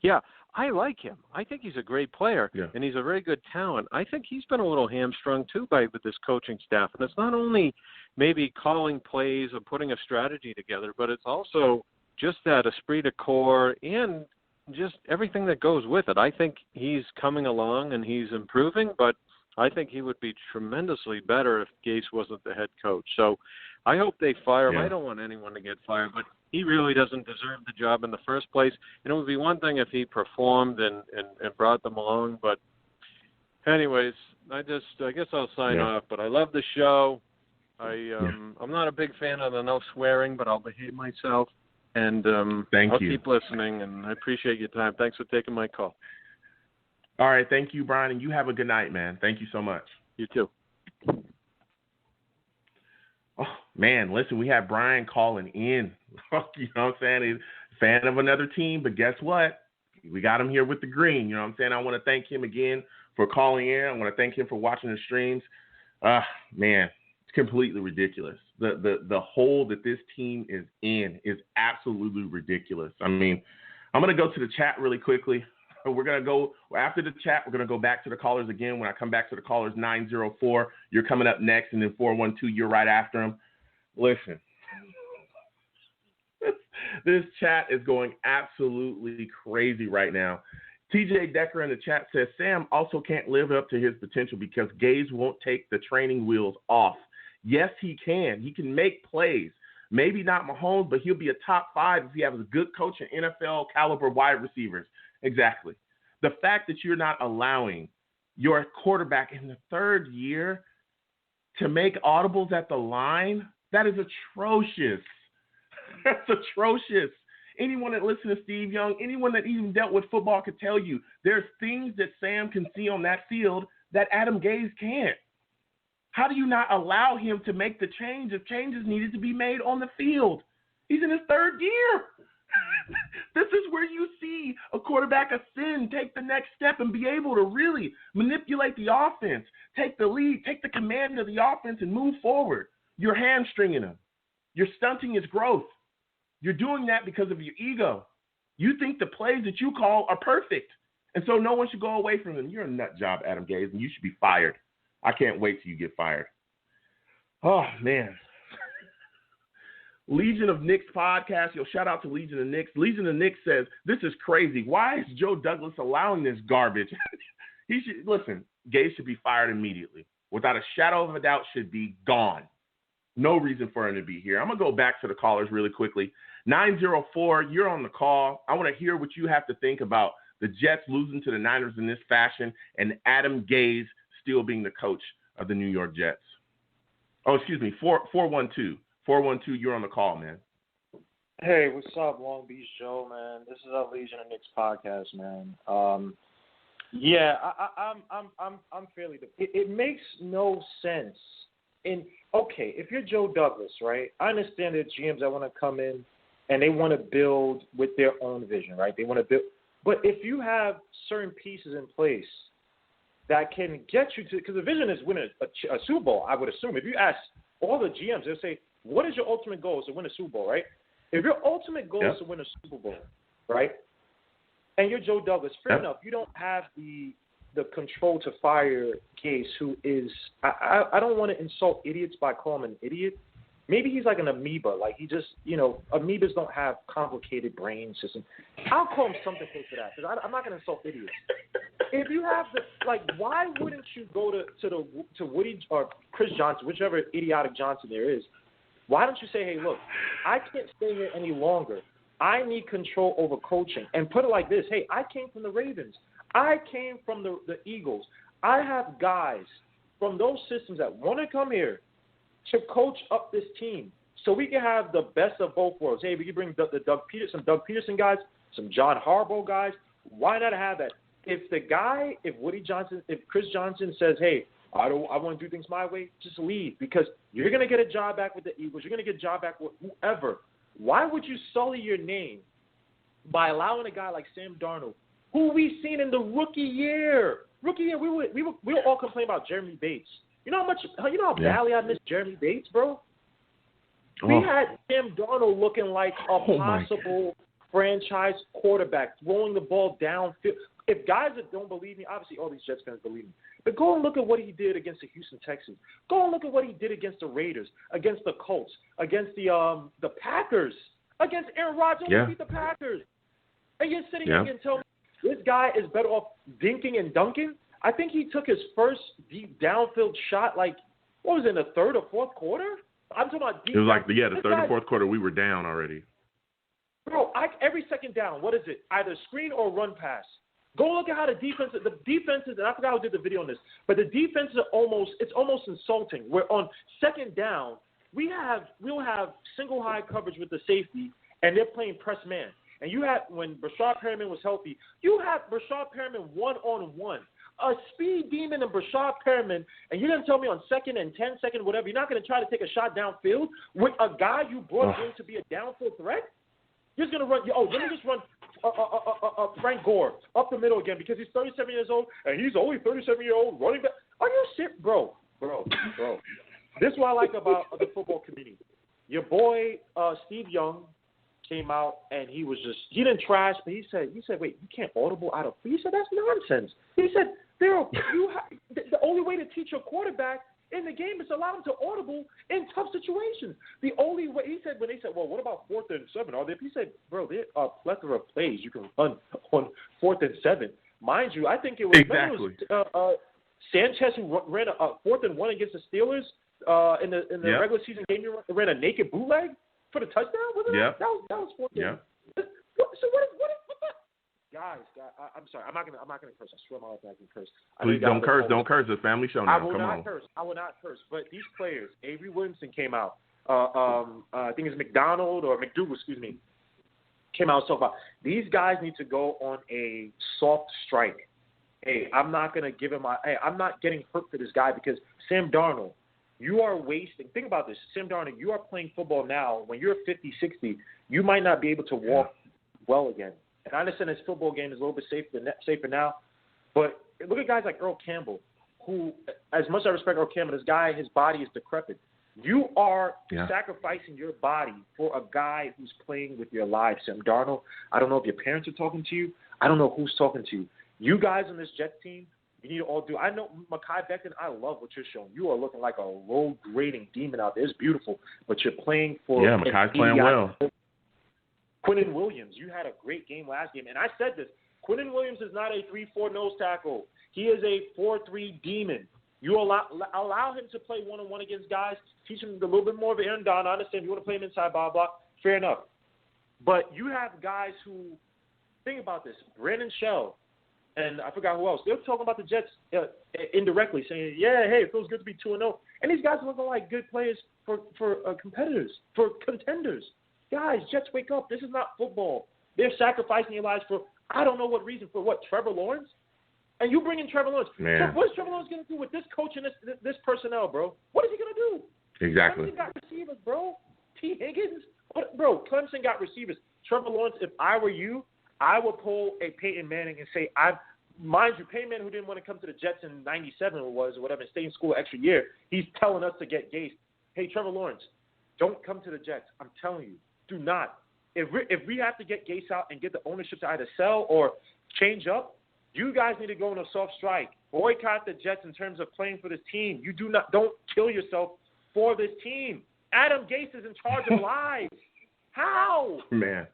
Yeah. I like him. I think he's a great player, and he's a very good talent. I think he's been a little hamstrung, too, with this coaching staff. And it's not only maybe calling plays or putting a strategy together, but it's also just that esprit de corps and just everything that goes with it. I think he's coming along and he's improving, but I think he would be tremendously better if Gase wasn't the head coach. So I hope they fire him. I don't want anyone to get fired, but he really doesn't deserve the job in the first place. And it would be one thing if he performed and brought them along. But anyways, I guess I'll sign off. But I love the show. I'm not a big fan of the no swearing, but I'll behave myself. And I'll keep listening, and I appreciate your time. Thanks for taking my call.
All right, thank you, Brian, and you have a good night, man. Thank you so much.
You too.
Oh, man, listen, we had Brian calling in. You know what I'm saying? He's a fan of another team, but guess what? We got him here with the green. You know what I'm saying? I want to thank him again for calling in. I want to thank him for watching the streams. Man, it's completely ridiculous. The hole that this team is in is absolutely ridiculous. I mean, I'm going to go to the chat really quickly. We're going to go after the chat. We're going to go back to the callers again. When I come back to the callers, 904, you're coming up next, and then 412, you're right after them. Listen, this chat is going absolutely crazy right now. TJ Decker in the chat says, Sam also can't live up to his potential because Gase won't take the training wheels off. Yes, he can. He can make plays. Maybe not Mahomes, but he'll be a top 5 if he has a good coach and NFL caliber wide receivers. Exactly. The fact that you're not allowing your quarterback in the third year to make audibles at the line, that is atrocious. That's atrocious. Anyone that listens to Steve Young, anyone that even dealt with football could tell you there's things that Sam can see on that field that Adam Gase can't. How do you not allow him to make the change if changes needed to be made on the field? He's in his third year. This is where you see a quarterback ascend, take the next step, and be able to really manipulate the offense, take the lead, take the command of the offense, and move forward. You're hamstringing him. You're stunting his growth. You're doing that because of your ego. You think the plays that you call are perfect, and so no one should go away from them. You're a nut job, Adam Gase, and you should be fired. I can't wait till you get fired. Oh, man. Legion of Knicks podcast. Shout out to Legion of Knicks. Legion of Knicks says, this is crazy. Why is Joe Douglas allowing this garbage? Listen, Gase should be fired immediately. Without a shadow of a doubt, should be gone. No reason for him to be here. I'm going to go back to the callers really quickly. 904, you're on the call. I want to hear what you have to think about the Jets losing to the Niners in this fashion and Adam Gase still being the coach of the New York Jets. Oh, excuse me, 412. 412, you're on the call, man.
Hey, what's up, Long Beach Joe, man? This is our Legion of Knicks podcast, man. I'm fairly. It makes no sense. If you're Joe Douglas, right? I understand that GMs that want to come in and they want to build with their own vision, right? They want to build, but if you have certain pieces in place that can get you to, because the vision is win a Super Bowl, I would assume. If you ask all the GMs, they'll say, what is your ultimate goal? Is to win a Super Bowl, right? If your ultimate goal is to win a Super Bowl, right, and you're Joe Douglas, fair enough, you don't have the control to fire Gase, who is, I don't want to insult idiots by calling him an idiot. Maybe he's like an amoeba. Like he just, amoebas don't have complicated brain systems. I'll call him something close to that because I'm not going to insult idiots. If you have why wouldn't you go to Woody or Chris Johnson, whichever idiotic Johnson there is? Why don't you say, hey, look, I can't stay here any longer. I need control over coaching. And put it like this. Hey, I came from the Ravens. I came from the Eagles. I have guys from those systems that want to come here to coach up this team so we can have the best of both worlds. Hey, we can bring some Doug Peterson guys, some John Harbaugh guys. Why not have that? If Chris Johnson says, hey, I want to do things my way, just leave because you're going to get a job back with the Eagles. You're going to get a job back with whoever. Why would you sully your name by allowing a guy like Sam Darnold, who we've seen in the rookie year? We were all complaining about Jeremy Bates. You know how badly I miss Jeremy Bates, bro? We had Sam Darnold looking like a possible franchise quarterback, throwing the ball downfield. If guys that don't believe me, obviously all these Jets fans believe me, but go and look at what he did against the Houston Texans. Go and look at what he did against the Raiders, against the Colts, against the Packers, against Aaron Rodgers who beat the Packers. And you're sitting here and telling me this guy is better off dinking and dunking? I think he took his first deep downfield shot, what was it, in the third or fourth quarter? I'm talking about deep. It was
the third and fourth quarter. We were down already.
Bro, every second down, what is it? Either screen or run pass. Go look at how the defenses, and I forgot who did the video on this, but the defenses it's almost insulting. We're on second down. We'll have single high coverage with the safety, and they're playing press man. And you had, when Brashad Perriman was healthy, you had Brashad Perriman one-on-one. A speed demon and Brashad Perriman, and you're going to tell me on second and 10 second, whatever, you're not going to try to take a shot downfield with a guy you brought in to be a downfield threat? You're just going to run, let me just run Frank Gore up the middle again because he's 37 years old, and he's only 37-year-old running back. Are you shit? Bro. This is what I like about the football community. Your boy Steve Young came out and he didn't trash, but he said, wait, you can't audible out of. He said that's nonsense. He said the only way to teach your quarterback in the game is allow him to audible in tough situations. The only way, he said, when they said, well, what about 4th and 7? He said, bro, there are a plethora of plays you can run on 4th and 7. Mind you, I think it was Sanchez who ran a 4th and 1 against the Steelers in the regular season game. He ran a naked bootleg for the touchdown, wasn't it? That was 4th and 1. So what is Guys, I'm sorry. I'm not gonna curse. I swear my life I'm not gonna curse.
Please don't curse. Don't curse. It's a family show now.
I will not curse. But these players, Avery Williamson came out. I think it's McDougal, excuse me, came out so far. These guys need to go on a soft strike. Hey, I'm not gonna give him I'm not getting hurt for this guy because Sam Darnold, you are wasting. Think about this, Sam Darnold. You are playing football now. When you're 50, 60, you might not be able to walk well again. And I understand this football game is a little bit safer now, but look at guys like Earl Campbell, who, as much as I respect Earl Campbell, this guy, his body is decrepit. You are sacrificing your body for a guy who's playing with your life. Sam Darnold, I don't know if your parents are talking to you. I don't know who's talking to you. You guys on this Jets team, you need to all do. I know Mekhi Becton, I love what you're showing. You are looking like a road-grading demon out there. It's beautiful, but you're playing for.
Yeah, Mekhi's playing well.
Quentin Williams, you had a great game last game, and I said this. Quentin Williams is not a 3-4 nose tackle. He is a 4-3 demon. You allow him to play one-on-one against guys, teach him a little bit more of an Aaron Donald. I understand if you want to play him inside, blah, blah, fair enough. But you have guys who, think about this, Brandon Shell, and I forgot who else. They're talking about the Jets indirectly, saying, yeah, hey, it feels good to be 2-0. And these guys are looking like good players for competitors, for contenders. Guys, Jets, wake up. This is not football. They're sacrificing your lives for, I don't know what reason, for what, Trevor Lawrence? And you bring in Trevor Lawrence.
Man.
So what is Trevor Lawrence going to do with this coach and this personnel, bro? What is he going to do?
Exactly.
Clemson got receivers, bro. T. Higgins. Bro, Clemson got receivers. Trevor Lawrence, if I were you, I would pull a Peyton Manning and say, mind you, Peyton Manning, who didn't want to come to the Jets in 97 or whatever, and stay in school an extra year, he's telling us to get Gase. Hey, Trevor Lawrence, don't come to the Jets. I'm telling you, do not. If we have to get Gase out and get the ownership to either sell or change up, you guys need to go on a soft strike. Boycott the Jets in terms of playing for this team. Don't kill yourself for this team. Adam Gase is in charge of lives. How?
Man.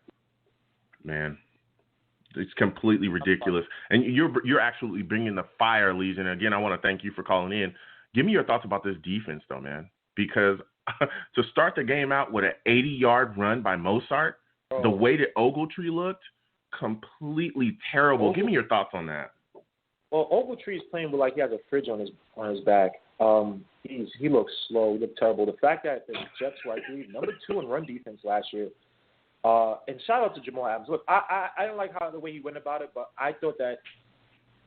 It's completely ridiculous. And you're absolutely bringing the fire, Legion. Again, I want to thank you for calling in. Give me your thoughts about this defense, though, man. Because to start the game out with an 80-yard run by Mozart, the way that Ogletree looked, completely terrible. Give me your thoughts on that.
Well, Ogletree is playing with like he has a fridge on his back. He looks slow. He looked terrible. The fact that the Jets were, I believe, number 2 in run defense last year. And shout out to Jamal Adams. Look, I don't like the way he went about it, but I thought that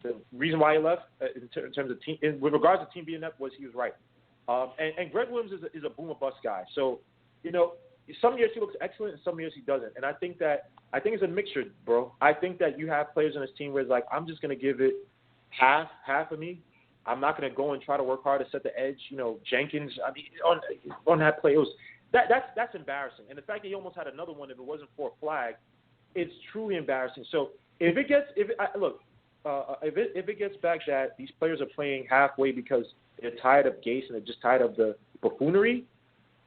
the reason why he left in terms of team, with regards to team being up, was he was right. And Greg Williams is a boom or bust guy. So, some years he looks excellent and some years he doesn't. And I think it's a mixture, bro. I think that you have players on this team where it's like, I'm just going to give it half of me. I'm not going to go and try to work hard to set the edge. Jenkins, on that play, that's embarrassing. And the fact that he almost had another one if it wasn't for a flag, it's truly embarrassing. So if it gets back that these players are playing halfway because they're tired of Gase and they're just tired of the buffoonery,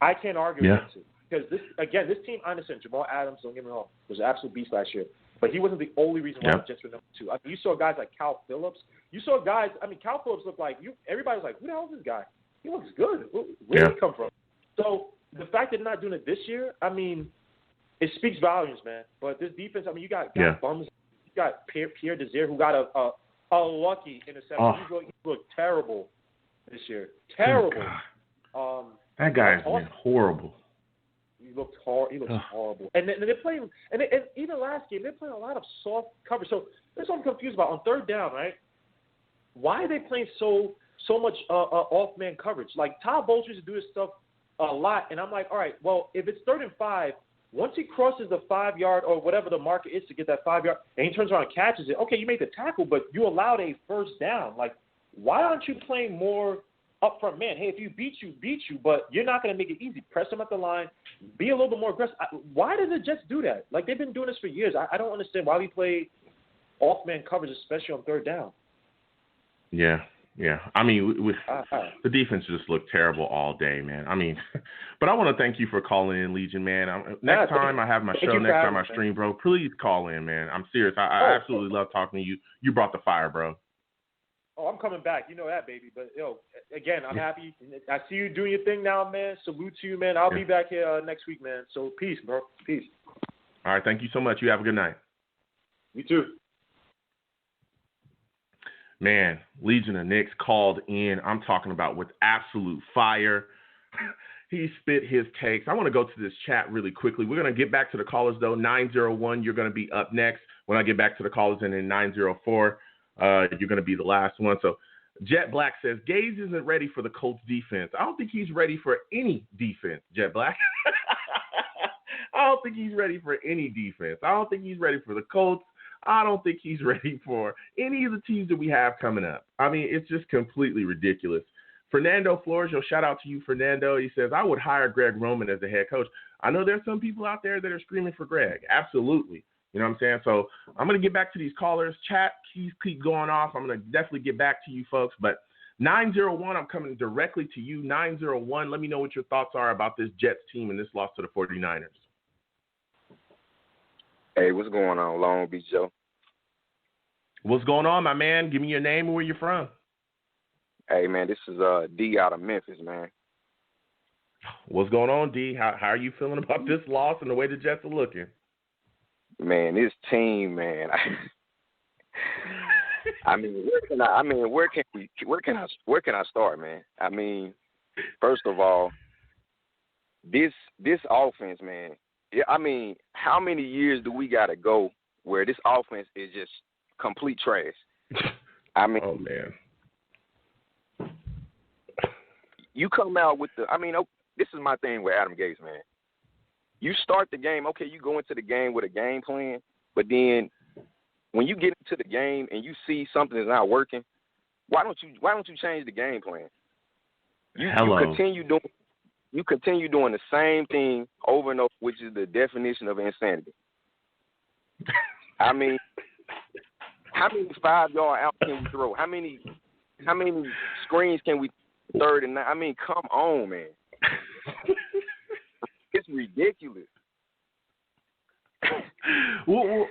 I can't argue against it. Because this team, I understand, Jamal Adams, don't get me wrong, was an absolute beast last year. But he wasn't the only reason why the Jets were number 2. You saw guys like Cal Phillips. You saw guys, Cal Phillips looked like, everybody was like, who the hell is this guy? He looks good. Where did he come from? So the fact that they're not doing it this year, it speaks volumes, man. But this defense, you got bums. You got Pierre Desir, who got a lucky interception. Oh. He looked terrible this year. Terrible.
That guy's been horrible.
He looked horrible. And they're playing, and even last game, they're playing a lot of soft coverage. So that's what I'm confused about. On third down, right? Why are they playing so much off-man coverage? Like, Todd Bowles used to do this stuff a lot, and I'm like, all right, well, if it's 3rd and 5, once he crosses the 5-yard or whatever the marker is to get that 5-yard, and he turns around and catches it, okay, you made the tackle, but you allowed a first down. Like, why aren't you playing more up front man? Hey, if you beat you, but you're not going to make it easy. Press them at the line. Be a little bit more aggressive. Why did the Jets do that? Like, they've been doing this for years. I don't understand why we play off-man coverage, especially on third down.
Yeah. The defense just looked terrible all day, man. But I want to thank you for calling in, Legion, man. Next time I have my show, next time I stream, bro, please call in, man. I'm serious. I absolutely love talking to you. You brought the fire, bro.
Oh, I'm coming back. You know that, baby. But, again, I'm happy. I see you doing your thing now, man. Salute to you, man. I'll be back here next week, man. So, peace, bro. Peace.
All right. Thank you so much. You have a good night.
You too.
Man, Legion of Knicks called in. I'm talking about with absolute fire. He spit his takes. I want to go to this chat really quickly. We're going to get back to the callers, though. 901, you're going to be up next. When I get back to the callers, and then 904, you're going to be the last one. So Jet Black says, Gaze isn't ready for the Colts defense. I don't think he's ready for any defense, Jet Black. I don't think he's ready for any defense. I don't think he's ready for the Colts. I don't think he's ready for any of the teams that we have coming up. It's just completely ridiculous. Fernando Flores, shout out to you, Fernando. He says, I would hire Greg Roman as the head coach. I know there's some people out there that are screaming for Greg. Absolutely. You know what I'm saying? So I'm going to get back to these callers. Chat, keep going off. I'm going to definitely get back to you folks. But 901, I'm coming directly to you. 901, let me know what your thoughts are about this Jets team and this loss to the 49ers.
Hey, what's going on, Long Beach Joe?
What's going on, my man? Give me your name and where you're from.
Hey, man, this is D out of Memphis, man.
What's going on, D? How are you feeling about this loss and the way the Jets are looking?
Man, this team, man. Where can I start, man? I mean, first of all, this offense, man. I mean, how many years do we got to go where this offense is just complete trash? I mean,
oh man.
You come out with this is my thing with Adam Gase, man. You start the game, okay, you go into the game with a game plan, but then when you get into the game and you see something is not working, why don't you change the game plan? You continue doing the same thing over and over, which is the definition of insanity. I mean, how many 5-yard outs can we throw? How many screens can we third and 9? I mean, come on, man. It's ridiculous.
Well,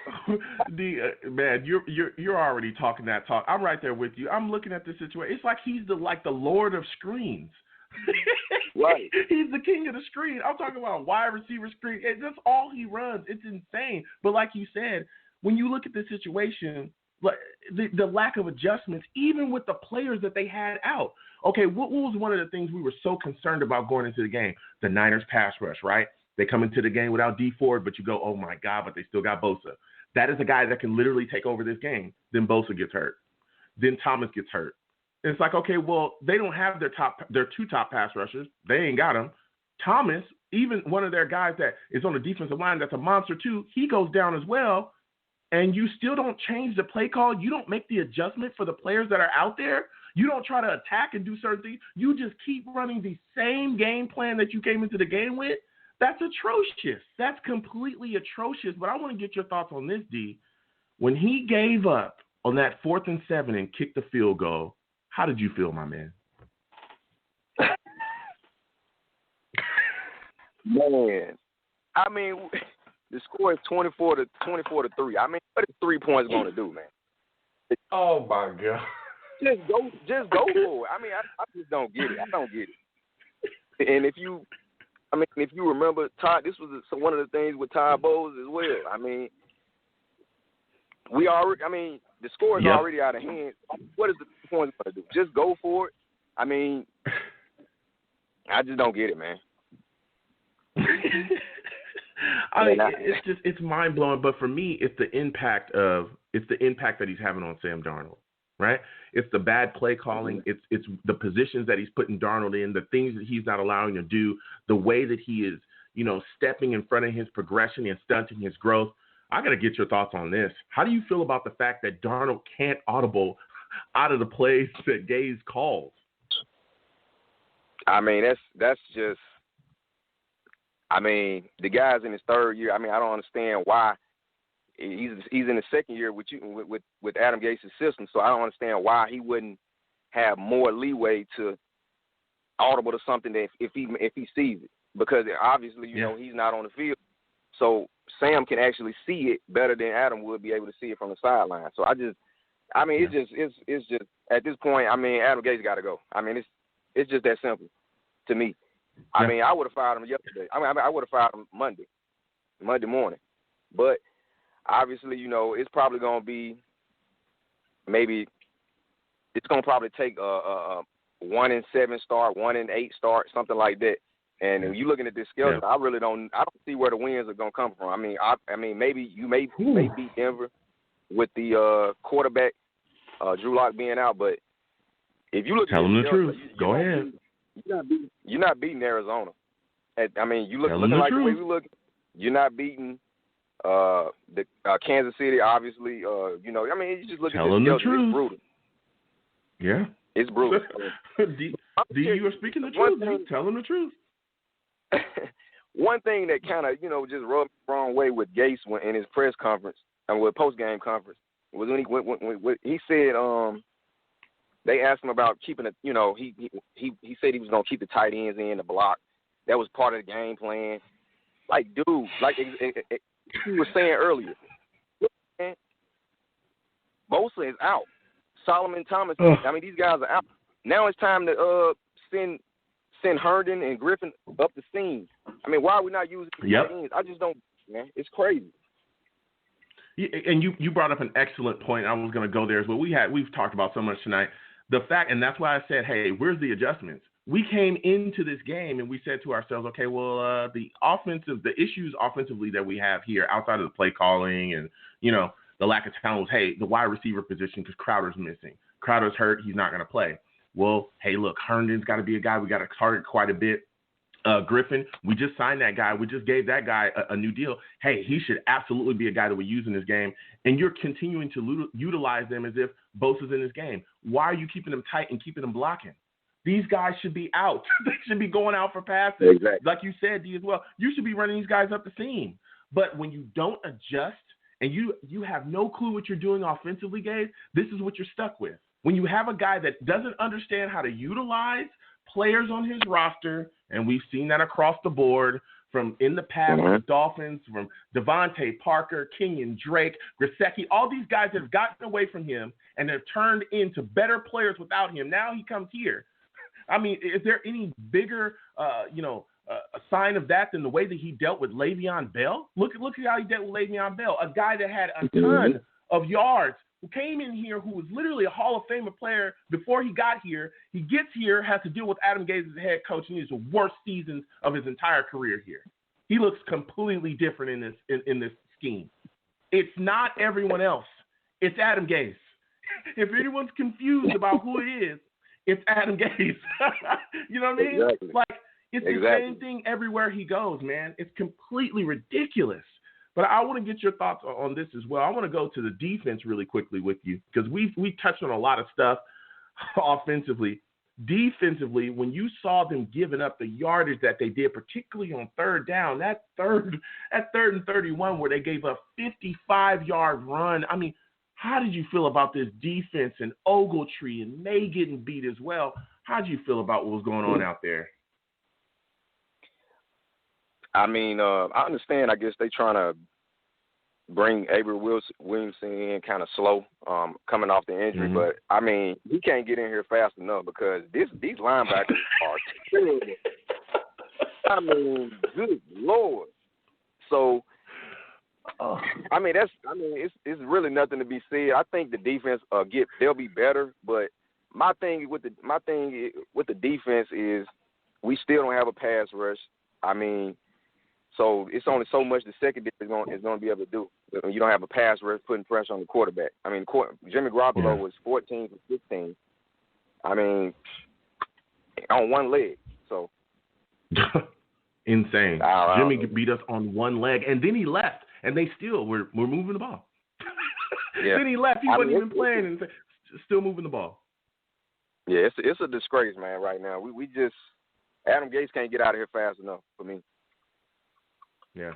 man, you're already talking that talk. I'm right there with you. I'm looking at this situation. It's like he's the Lord of screens.
Right.
He's the king of the screen. I'm talking about wide receiver screen. That's all he runs. It's insane. But like you said, when you look at the situation, the lack of adjustments, even with the players that they had out. Okay, what was one of the things we were so concerned about going into the game? The Niners pass rush, right? They come into the game without D Ford, but you go, oh my God, but they still got Bosa. That is a guy that can literally take over this game. Then Bosa gets hurt. Then Thomas gets hurt. And it's like, okay, well, they don't have their two top pass rushers. They ain't got them. Thomas, even one of their guys that is on the defensive line that's a monster too, he goes down as well. And you still don't change the play call. You don't make the adjustment for the players that are out there. You don't try to attack and do certain things. You just keep running the same game plan that you came into the game with. That's atrocious. That's completely atrocious. But I want to get your thoughts on this, D. When he gave up on that 4th and 7 and kicked the field goal, how did you feel, my man?
Man, I mean, the score is 24 to 3. I mean, what is 3 points going to do, man?
Oh my God!
Just go for it. I mean, I just don't get it. I don't get it. And if you remember, Todd, this was one of the things with Todd Bowles as well. I mean, the score is already out of hand. What is the point going to do? Just go for it. I mean, I just don't get it, man.
I mean, it's mind blowing. But for me, it's the impact that he's having on Sam Darnold, right? It's the bad play calling. It's the positions that he's putting Darnold in, the things that he's not allowing to do, the way that he is, stepping in front of his progression and stunting his growth. I got to get your thoughts on this. How do you feel about the fact that Darnold can't audible out of the plays that Gase calls?
I mean, that's just. I mean, the guy's in his 3rd year. I mean, I don't understand why he's in his 2nd year with Adam Gase's system. So I don't understand why he wouldn't have more leeway to audible to something that if he sees it, because obviously he's not on the field. So Sam can actually see it better than Adam would be able to see it from the sideline. So it's just at this point. I mean, Adam Gase got to go. I mean, it's just that simple to me. I mean, I would have fired him yesterday. I would have fired him Monday morning. But obviously, it's probably going to be it's going to probably take a 1-7 start, 1-8 start, something like that. And when you're looking at this schedule, I don't see where the wins are going to come from. I mean, maybe you may beat Denver with the quarterback Drew Lock being out, but if you look
tell
at
him the truth, go ahead.
You're not beating Arizona. I mean, looking like the way we look. You're not beating the Kansas City, obviously. You just look at this schedule. It's brutal.
Yeah.
It's brutal.
D, you are speaking the truth. You tell them the truth.
One thing that kind of, just rubbed me the wrong way with Gase in his press conference, and with post-game conference, was when he said they asked him about keeping it, he said he was going to keep the tight ends in the block. That was part of the game plan. Like, dude, like he was saying earlier, Bosa is out. Solomon Thomas, these guys are out. Now it's time to send Herndon and Griffin up the seam. Why are we not using these tight ends? I just don't, man. It's crazy.
Yeah, and you brought up an excellent point. I was going to go there as well. We've talked about so much tonight. The fact, and that's why I said, hey, where's the adjustments? We came into this game and we said to ourselves, okay, well, the issues offensively that we have here outside of the play calling and, the lack of talent was, hey, the wide receiver position because Crowder's missing. Crowder's hurt. He's not going to play. Well, hey, look, Herndon's got to be a guy we got to target quite a bit. Griffin, we just signed that guy. We just gave that guy a new deal. Hey, he should absolutely be a guy that we use in this game. And you're continuing to utilize them as if Bosa's in this game. Why are you keeping them tight and keeping them blocking? These guys should be out. They should be going out for passes.
Exactly.
Like you said, D, as well. You should be running these guys up the seam. But when you don't adjust and you have no clue what you're doing offensively, Gabe, this is what you're stuck with. When you have a guy that doesn't understand how to utilize players on his roster, and we've seen that across the board from in the past with the Dolphins, from Devontae Parker, Kenyon Drake, Gesicki, all these guys that have gotten away from him and have turned into better players without him. Now he comes here. Is there any bigger, a sign of that than the way that he dealt with Le'Veon Bell? Look at how he dealt with Le'Veon Bell, a guy that had a ton of yards, who came in here, who was literally a Hall of Fame player before he got here. He gets here, has to deal with Adam Gase as the head coach, and he's the worst seasons of his entire career here. He looks completely different in this scheme. It's not everyone else. It's Adam Gase. If anyone's confused about who it is, it's Adam Gase. You know what I mean?
Exactly.
It's the same thing everywhere he goes, man. It's completely ridiculous. But I want to get your thoughts on this as well. I want to go to the defense really quickly with you because we touched on a lot of stuff offensively. Defensively, when you saw them giving up the yardage that they did, particularly on third down, that third and 31 where they gave a 55-yard run. How did you feel about this defense and Ogletree and May getting beat as well? How did you feel about what was going on out there?
I understand. I guess they trying to bring Avery Williamson in kind of slow, coming off the injury. But he can't get in here fast enough because these linebackers are terrible. Good Lord. So, it's really nothing to be said. I think the defense they'll be better. But my thing with the defense is we still don't have a pass rush. So it's only so much the secondary is going to be able to do. You don't have a pass rush putting pressure on the quarterback. Jimmy Garoppolo was 14 for 16. On one leg. So
insane. Jimmy beat us on one leg, and then he left, and they still were moving the ball.
Yeah.
Then he left. He wasn't even playing, and still moving the ball.
Yeah, it's a disgrace, man. Right now, we just Adam Gase can't get out of here fast enough for me.
Yeah,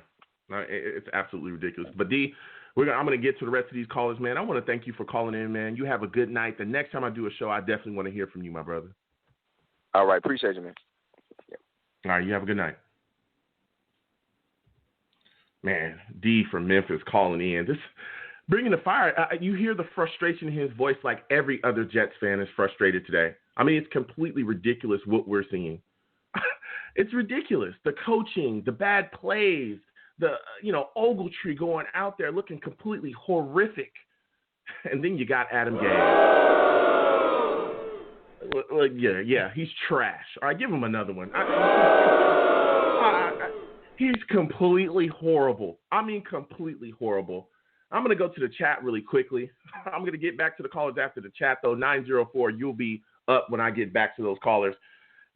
no, it's absolutely ridiculous. But D, I'm going to get to the rest of these callers, man. I want to thank you for calling in, man. You have a good night. The next time I do a show, I definitely want to hear from you, my brother.
All right, appreciate you, man. Yeah.
All right, you have a good night. Man, D from Memphis calling in. This bringing the fire. You hear the frustration in his voice like every other Jets fan is frustrated today. It's completely ridiculous what we're seeing. It's ridiculous. The coaching, the bad plays, the Ogletree going out there looking completely horrific. And then you got Adam Gase. Yeah, he's trash. All right, give him another one. He's completely horrible. Completely horrible. I'm going to go to the chat really quickly. I'm going to get back to the callers after the chat, though. 904, you'll be up when I get back to those callers.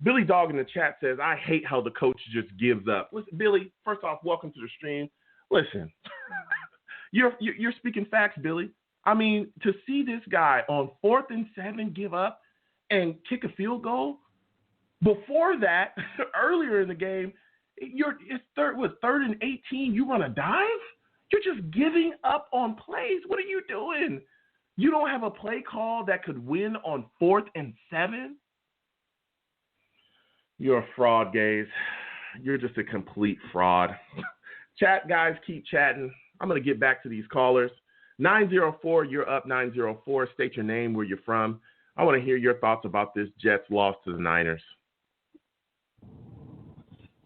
Billy Dog in the chat says, I hate how the coach just gives up. Listen, Billy, first off, welcome to the stream. Listen, you're speaking facts, Billy. To see this guy on 4th and 7 give up and kick a field goal. Before that, earlier in the game, it's third and 18. You run a dive? You're just giving up on plays. What are you doing? You don't have a play call that could win on 4th and 7? You're a fraud, Gaze. You're just a complete fraud. Chat, guys, keep chatting. I'm going to get back to these callers. 904, you're up 904. State your name, where you're from. I want to hear your thoughts about this Jets loss to the Niners.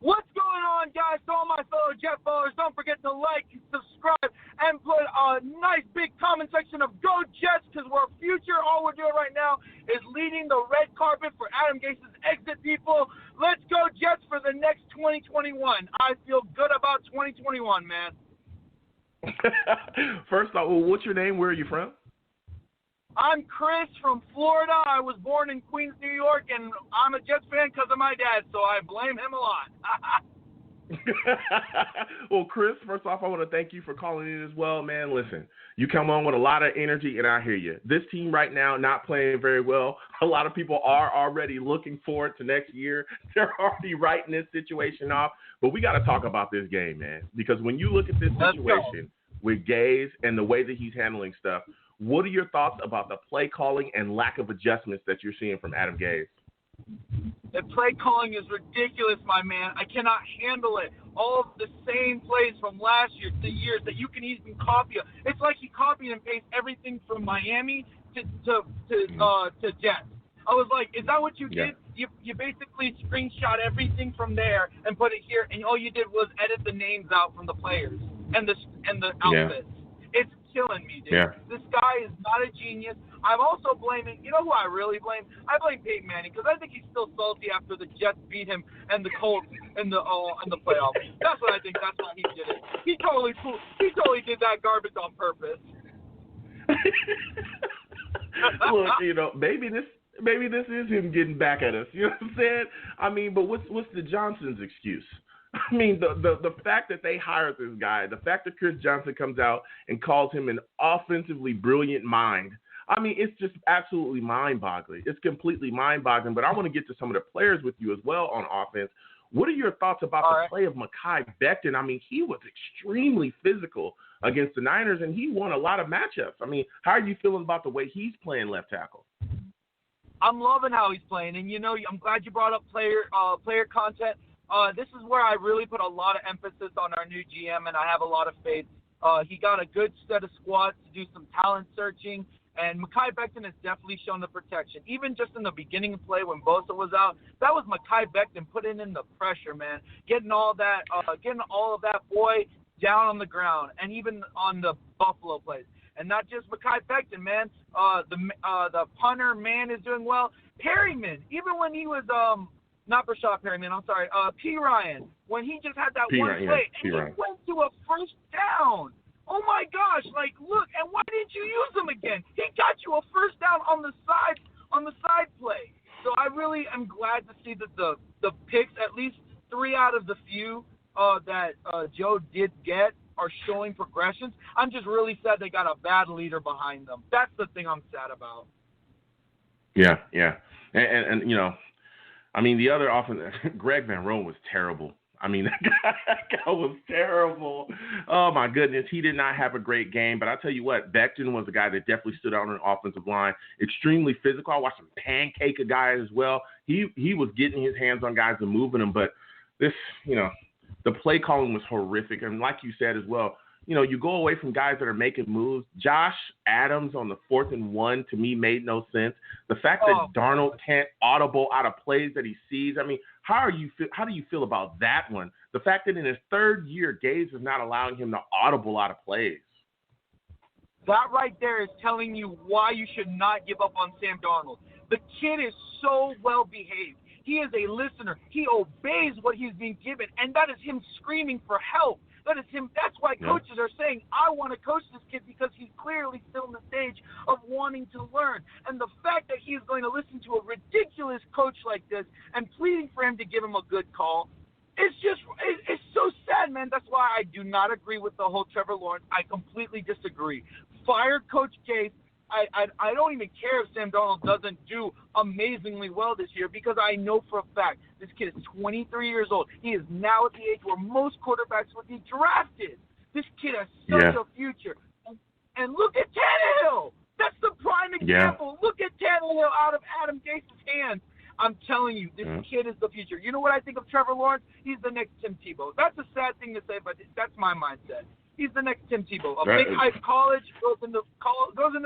What's going on, guys? To all my fellow Jet followers, don't forget to like, subscribe, and put a nice big comment section of Go Jets, because we're future. All we're doing right now is leading the red carpet for Adam Gase's exit, people. Let's go Jets for the next 2021. I feel good about 2021, man.
First off, what's your name? Where are you from?
I'm Chris from Florida. I was born in Queens, New York, and I'm a Jets fan because of my dad, so I blame him a lot.
Well, Chris, first off, I want to thank you for calling in as well, man. Listen, you come on with a lot of energy, and I hear you. This team right now not playing very well. A lot of people are already looking forward to next year. They're already writing this situation off. But we got to talk about this game, man, because when you look at this situation with Gaze and the way that he's handling stuff, what are your thoughts about the play calling and lack of adjustments that you're seeing from Adam Gaze?
The play calling is ridiculous, my man. I cannot handle it. All of the same plays from last year to years that you can even copy. It's like he copied and pasted everything from Miami to Jets. I was like, is that what you did? You basically screenshot everything from there and put it here, and all you did was edit the names out from the players and the outfits. It's killing me, dude. Yeah. This guy is not a genius. I'm also blaming, you know who I really blame? I blame Peyton Manning, because I think he's still salty after the Jets beat him and the Colts in the playoffs. That's what I think. That's why he did it. He totally did that garbage on purpose.
Look, you know, maybe this is him getting back at us. You know what I'm saying? I mean, but what's the Johnson's excuse? I mean, the fact that they hired this guy, the fact that Chris Johnson comes out and calls him an offensively brilliant mind, I mean, it's just absolutely mind-boggling. It's completely mind-boggling. But I want to get to some of the players with you as well on offense. What are your thoughts about the play of Mekhi Becton? I mean, he was extremely physical against the Niners, and he won a lot of matchups. I mean, how are you feeling about the way he's playing left tackle?
I'm loving how he's playing, and, you know, I'm glad you brought up player content. This is where I really put a lot of emphasis on our new GM, and I have a lot of faith. He got a good set of squads to do some talent searching, and Mekhi Becton has definitely shown the protection. Even just in the beginning of play when Bosa was out, that was Mekhi Becton putting in the pressure, man, getting all of that boy down on the ground, and even on the Buffalo plays. And not just Mekhi Becton, man. The punter, man, is doing well. Perryman, even when he was not Rashad Perryman, I'm sorry, P. Ryan, when he just had that one play, and he went to a first down. Oh, my gosh, like, look, and why didn't you use him again? He got you a first down on the side play. So I really am glad to see that the picks, at least 3 out of the few that Joe did get, are showing progressions. I'm just really sad they got a bad leader behind them. That's the thing I'm sad about.
Yeah. And you know, I mean, the other Greg Van Roten was terrible. I mean, that guy was terrible. Oh, my goodness. He did not have a great game. But I'll tell you what, Becton was a guy that definitely stood out on the offensive line. Extremely physical. I watched him pancake a guy as well. He was getting his hands on guys and moving them. But this, you know, the play calling was horrific. And like you said as well, you know, you go away from guys that are making moves. Josh Adams on the 4th and 1 to me made no sense. The fact that Darnold can't audible out of plays that he sees. I mean, how do you feel about that one? The fact that in his 3rd year, Gaze is not allowing him to audible out of plays.
That right there is telling you why you should not give up on Sam Darnold. The kid is so well behaved. He is a listener. He obeys what he's being given, and that is him screaming for help. That is him. That's why coaches are saying, I want to coach this kid, because he's clearly still in the stage of wanting to learn. And the fact that he is going to listen to a ridiculous coach like this and pleading for him to give him a good call, it's so sad, man. That's why I do not agree with the whole Trevor Lawrence. I completely disagree. Fire Coach Gase. I don't even care if Sam Darnold doesn't do amazingly well this year, because I know for a fact this kid is 23 years old. He is now at the age where most quarterbacks would be drafted. This kid has such a future. And look at Tannehill. That's the prime example. Look at Tannehill out of Adam Gase's hands. I'm telling you, this kid is the future. You know what I think of Trevor Lawrence? He's the next Tim Tebow. That's a sad thing to say, but that's my mindset. He's the next Tim Tebow. A big hype college, goes into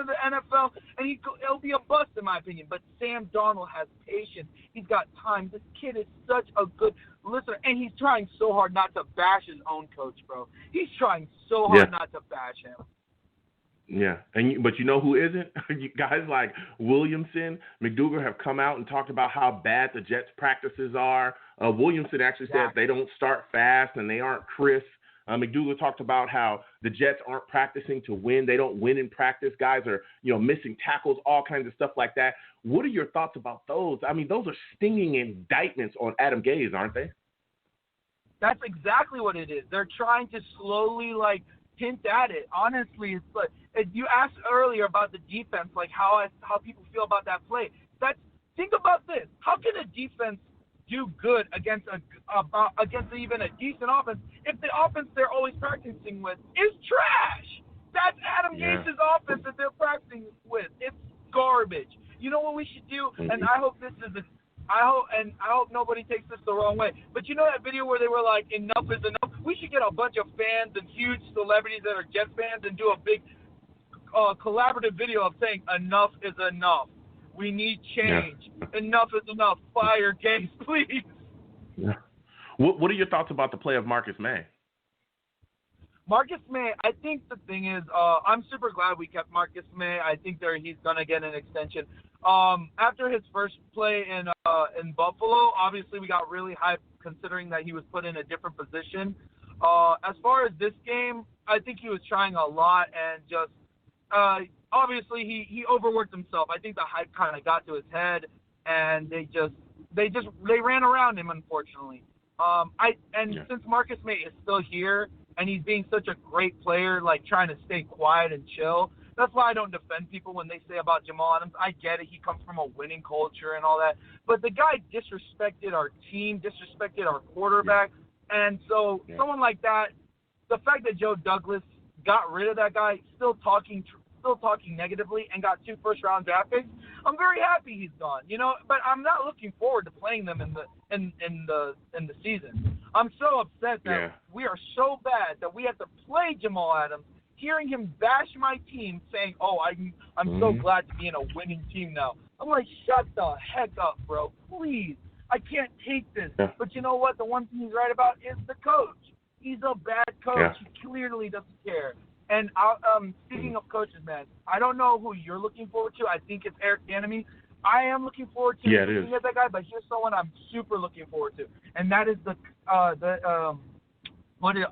the NFL, and he'll be a bust in my opinion. But Sam Darnold has patience. He's got time. This kid is such a good listener, and he's trying so hard not to bash his own coach, bro. He's trying so hard not to bash him.
Yeah, but you know who isn't? Guys like Williamson, McDougal have come out and talked about how bad the Jets' practices are. Williamson actually said they don't start fast and they aren't crisp. McDougal talked about how the Jets aren't practicing to win. They don't win in practice. Guys are, missing tackles, all kinds of stuff like that. What are your thoughts about those? I mean, those are stinging indictments on Adam Gase, aren't they?
That's exactly what it is. They're trying to slowly, hint at it. Honestly, it's like you asked earlier about the defense, how people feel about that play. Think about this: how can a defense do good against even a decent offense if the offense they're always practicing with is trash? That's Adam Gase's offense that they're practicing with. It's garbage. You know what we should do? And I hope this is I hope nobody takes this the wrong way. But you know that video where they were like, enough is enough? We should get a bunch of fans and huge celebrities that are Jets fans and do a big collaborative video of saying, enough is enough. We need change. Enough is enough. Fire Gase, please.
Yeah. What are your thoughts about the play of Marcus May?
Marcus May, I think the thing is, I'm super glad we kept Marcus May. I think he's going to get an extension. After his first play in Buffalo, obviously we got really hyped considering that he was put in a different position. As far as this game, I think he was trying a lot and just obviously he overworked himself. I think the hype kind of got to his head and they ran around him, unfortunately. Since Marcus May is still here and he's being such a great player, trying to stay quiet and chill, that's why I don't defend people when they say about Jamal Adams. I get it. He comes from a winning culture and all that. But the guy disrespected our team, disrespected our quarterback. And so someone like that, the fact that Joe Douglas got rid of that guy, still talking negatively and got 2 first-round draft picks, I'm very happy he's gone. But I'm not looking forward to playing them in the season. I'm so upset that we are so bad that we have to play Jamal Adams. Hearing him bash my team, saying, "Oh, I'm so glad to be in a winning team now." I'm like, shut the heck up, bro. Please, I can't take this. But you know what? The one thing he's right about is the coach. He's a bad coach. He clearly doesn't care. And speaking of coaches, man, I don't know who you're looking forward to. I think it's Eric Bieniemy. I am looking forward to looking at that guy, but here's someone I'm super looking forward to, and that is the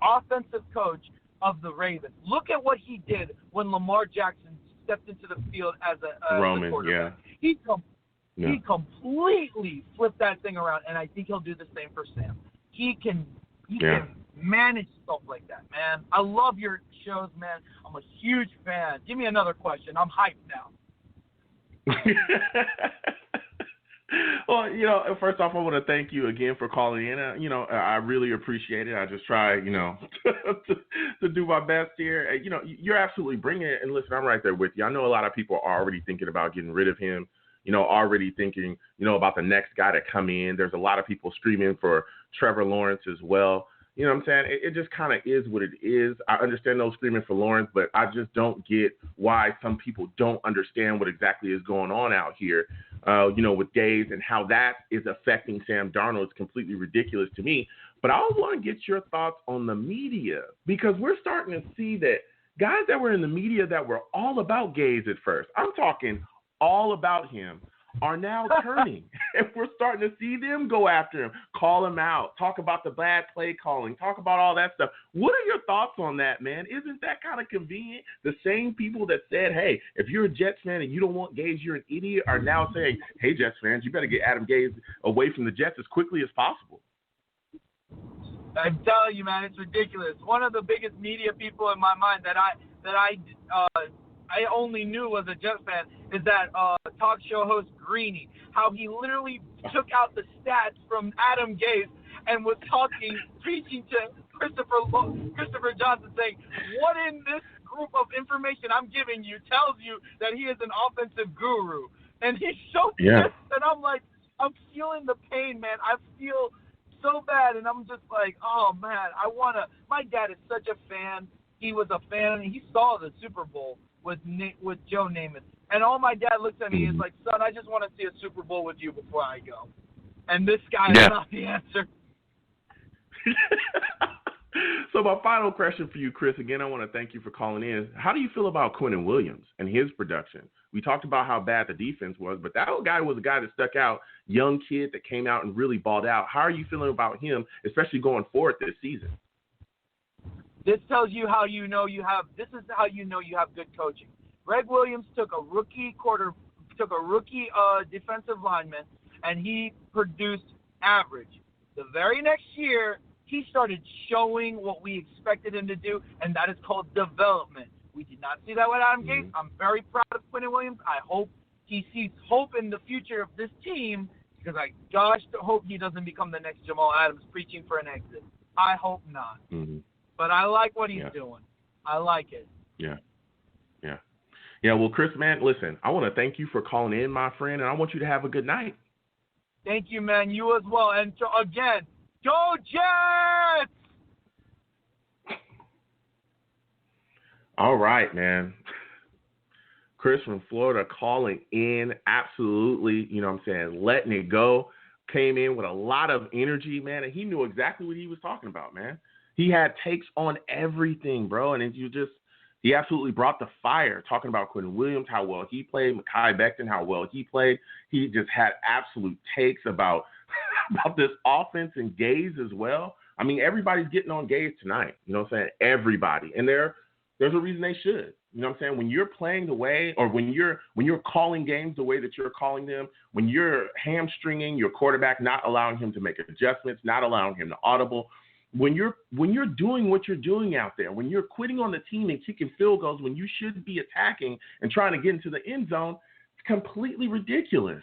offensive coach of the Ravens. Look at what he did when Lamar Jackson stepped into the field as a quarterback. He completely flipped that thing around, and I think he'll do the same for Sam. He can manage stuff like that, man. I love your shows, man. I'm a huge fan. Give me another question. I'm hyped now.
Well, first off, I want to thank you again for calling in. I really appreciate it. I just try, to do my best here. You're absolutely bringing it. And listen, I'm right there with you. I know a lot of people are already thinking about getting rid of him, already thinking, about the next guy to come in. There's a lot of people screaming for Trevor Lawrence as well. You know what I'm saying? It just kind of is what it is. I understand those screaming for Lawrence, but I just don't get why some people don't understand what exactly is going on out here, with Gase and how that is affecting Sam Darnold. It's completely ridiculous to me. But I want to get your thoughts on the media, because we're starting to see that guys that were in the media that were all about Gase at first, I'm talking all about him, are now turning. And we're starting to see them go after him, call him out, talk about the bad play calling, talk about all that stuff. What are your thoughts on that, man? Isn't that kind of convenient? The same people that said, hey, if you're a Jets fan and you don't want Gase, you're an idiot, are now saying, hey, Jets fans, you better get Adam Gase away from the Jets as quickly as possible.
I'm telling you, man, it's ridiculous. One of the biggest media people in my mind that I I only knew as a Jets fan is that talk show host Greeny, how he literally took out the stats from Adam Gase and was preaching to Christopher Johnson, saying, what in this group of information I'm giving you tells you that he is an offensive guru. And he's so pissed, and I'm like, I'm feeling the pain, man. I feel so bad, and I'm just like, oh, man, my dad is such a fan. He was a fan, and he saw the Super Bowl with Joe Namath. And all my dad looks at me is like, son, I just want to see a Super Bowl with you before I go. And this guy is not the answer.
So my final question for you, Chris, again, I want to thank you for calling in. How do you feel about Quentin Williams and his production? We talked about how bad the defense was, but that guy was a guy that stuck out, young kid that came out and really balled out. How are you feeling about him, especially going forward this season?
This tells you how you know you have good coaching. Greg Williams took a rookie defensive lineman, and he produced average. The very next year, he started showing what we expected him to do, and that is called development. We did not see that with Adam Gase. I'm very proud of Quinn Williams. I hope he sees hope in the future of this team, because I hope he doesn't become the next Jamal Adams preaching for an exit. I hope not. Mm-hmm. But I like what he's doing. I like it.
Yeah, well, Chris, man, listen, I want to thank you for calling in, my friend, and I want you to have a good night.
Thank you, man. You as well. And again, go Jets!
All right, man. Chris from Florida calling in, absolutely, letting it go. Came in with a lot of energy, man, and he knew exactly what he was talking about, man. He had takes on everything, bro, and he absolutely brought the fire, talking about Quentin Williams, how well he played, Mekhi Becton, how well he played. He just had absolute takes about this offense and Gaze as well. I mean, everybody's getting on Gaze tonight, you know what I'm saying? Everybody. And there's a reason they should. You know what I'm saying? When you're playing the way, or when you're calling games the way that you're calling them, when you're hamstringing your quarterback, not allowing him to make adjustments, not allowing him to audible, when you're doing what you're doing out there, when you're quitting on the team and kicking field goals when you should be attacking and trying to get into the end zone, it's completely ridiculous.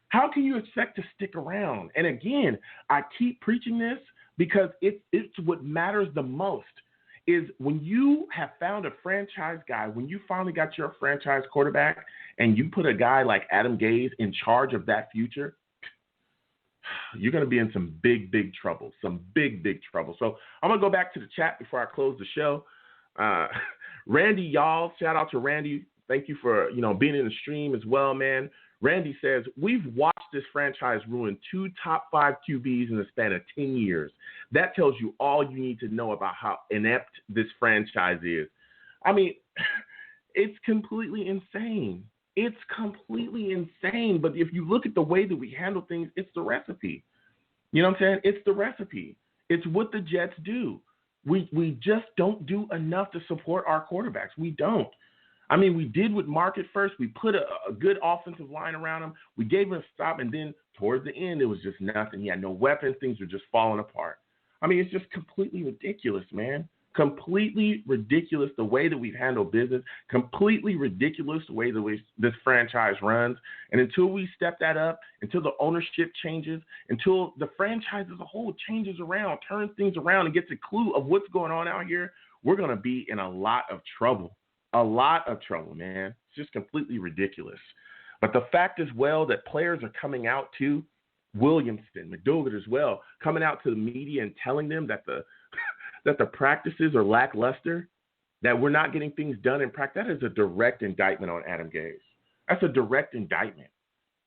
How can you expect to stick around? And again, I keep preaching this because it's what matters the most. Is when you have found a franchise guy, when you finally got your franchise quarterback and you put a guy like Adam Gase in charge of that future, you're going to be in some big, big trouble, So I'm going to go back to the chat before I close the show. Randy, y'all, shout out to Randy. Thank you for, being in the stream as well, man. Randy says, we've watched this franchise ruin 2 top 5 QBs in the span of 10 years. That tells you all you need to know about how inept this franchise is. I mean, it's completely insane. It's completely insane. But if you look at the way that we handle things, it's the recipe. You know what I'm saying? It's the recipe. It's what the Jets do. We just don't do enough to support our quarterbacks. We don't. I mean, we did with Mark at first. We put a good offensive line around him. We gave him a stop, and then towards the end, it was just nothing. He had no weapons. Things were just falling apart. I mean, it's just completely ridiculous, man. Completely ridiculous the way that we've handled business. Completely ridiculous the way this franchise runs. And until we step that up, until the ownership changes, until the franchise as a whole changes around, turns things around, and gets a clue of what's going on out here, we're going to be in a lot of trouble. A lot of trouble, man. It's just completely ridiculous. But the fact as well that players are coming out to Williamson, McDougald as well, coming out to the media and telling them that the practices are lackluster, that we're not getting things done in practice, that is a direct indictment on Adam Gase. That's a direct indictment.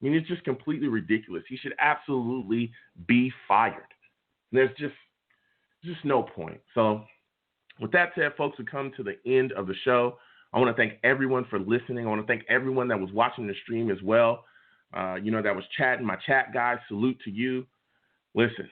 I mean, it's just completely ridiculous. He should absolutely be fired. There's just no point. So with that said, folks, we come to the end of the show. I want to thank everyone for listening. I want to thank everyone that was watching the stream as well. That was chatting. My chat guys, salute to you. Listen,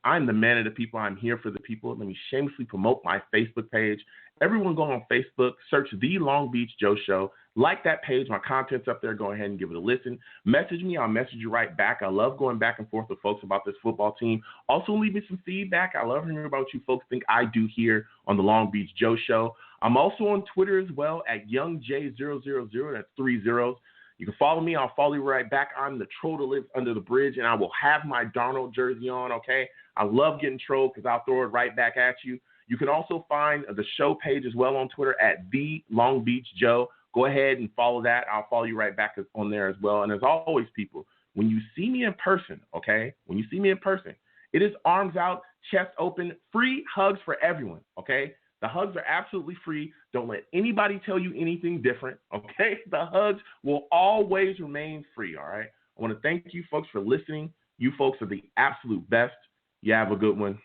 I'm the man of the people. I'm here for the people. Let me shamelessly promote my Facebook page. Everyone go on Facebook, search The Long Beach Joe Show. Like that page. My content's up there. Go ahead and give it a listen. Message me. I'll message you right back. I love going back and forth with folks about this football team. Also, leave me some feedback. I love hearing about what you folks think I do here on The Long Beach Joe Show. I'm also on Twitter as well at YoungJ000. That's 3 zeros. You can follow me. I'll follow you right back. I'm the troll that lives under the bridge, and I will have my Darnold jersey on, okay? I love getting trolled because I'll throw it right back at you. You can also find the show page as well on Twitter at The Long Beach Joe. Go ahead and follow that. I'll follow you right back on there as well. And as always, people, when you see me in person, okay, when you see me in person, it is arms out, chest open, free hugs for everyone, okay? The hugs are absolutely free. Don't let anybody tell you anything different, okay? The hugs will always remain free, all right? I want to thank you folks for listening. You folks are the absolute best. You have a good one.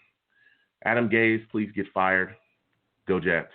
Adam Gase, please get fired. Go Jets.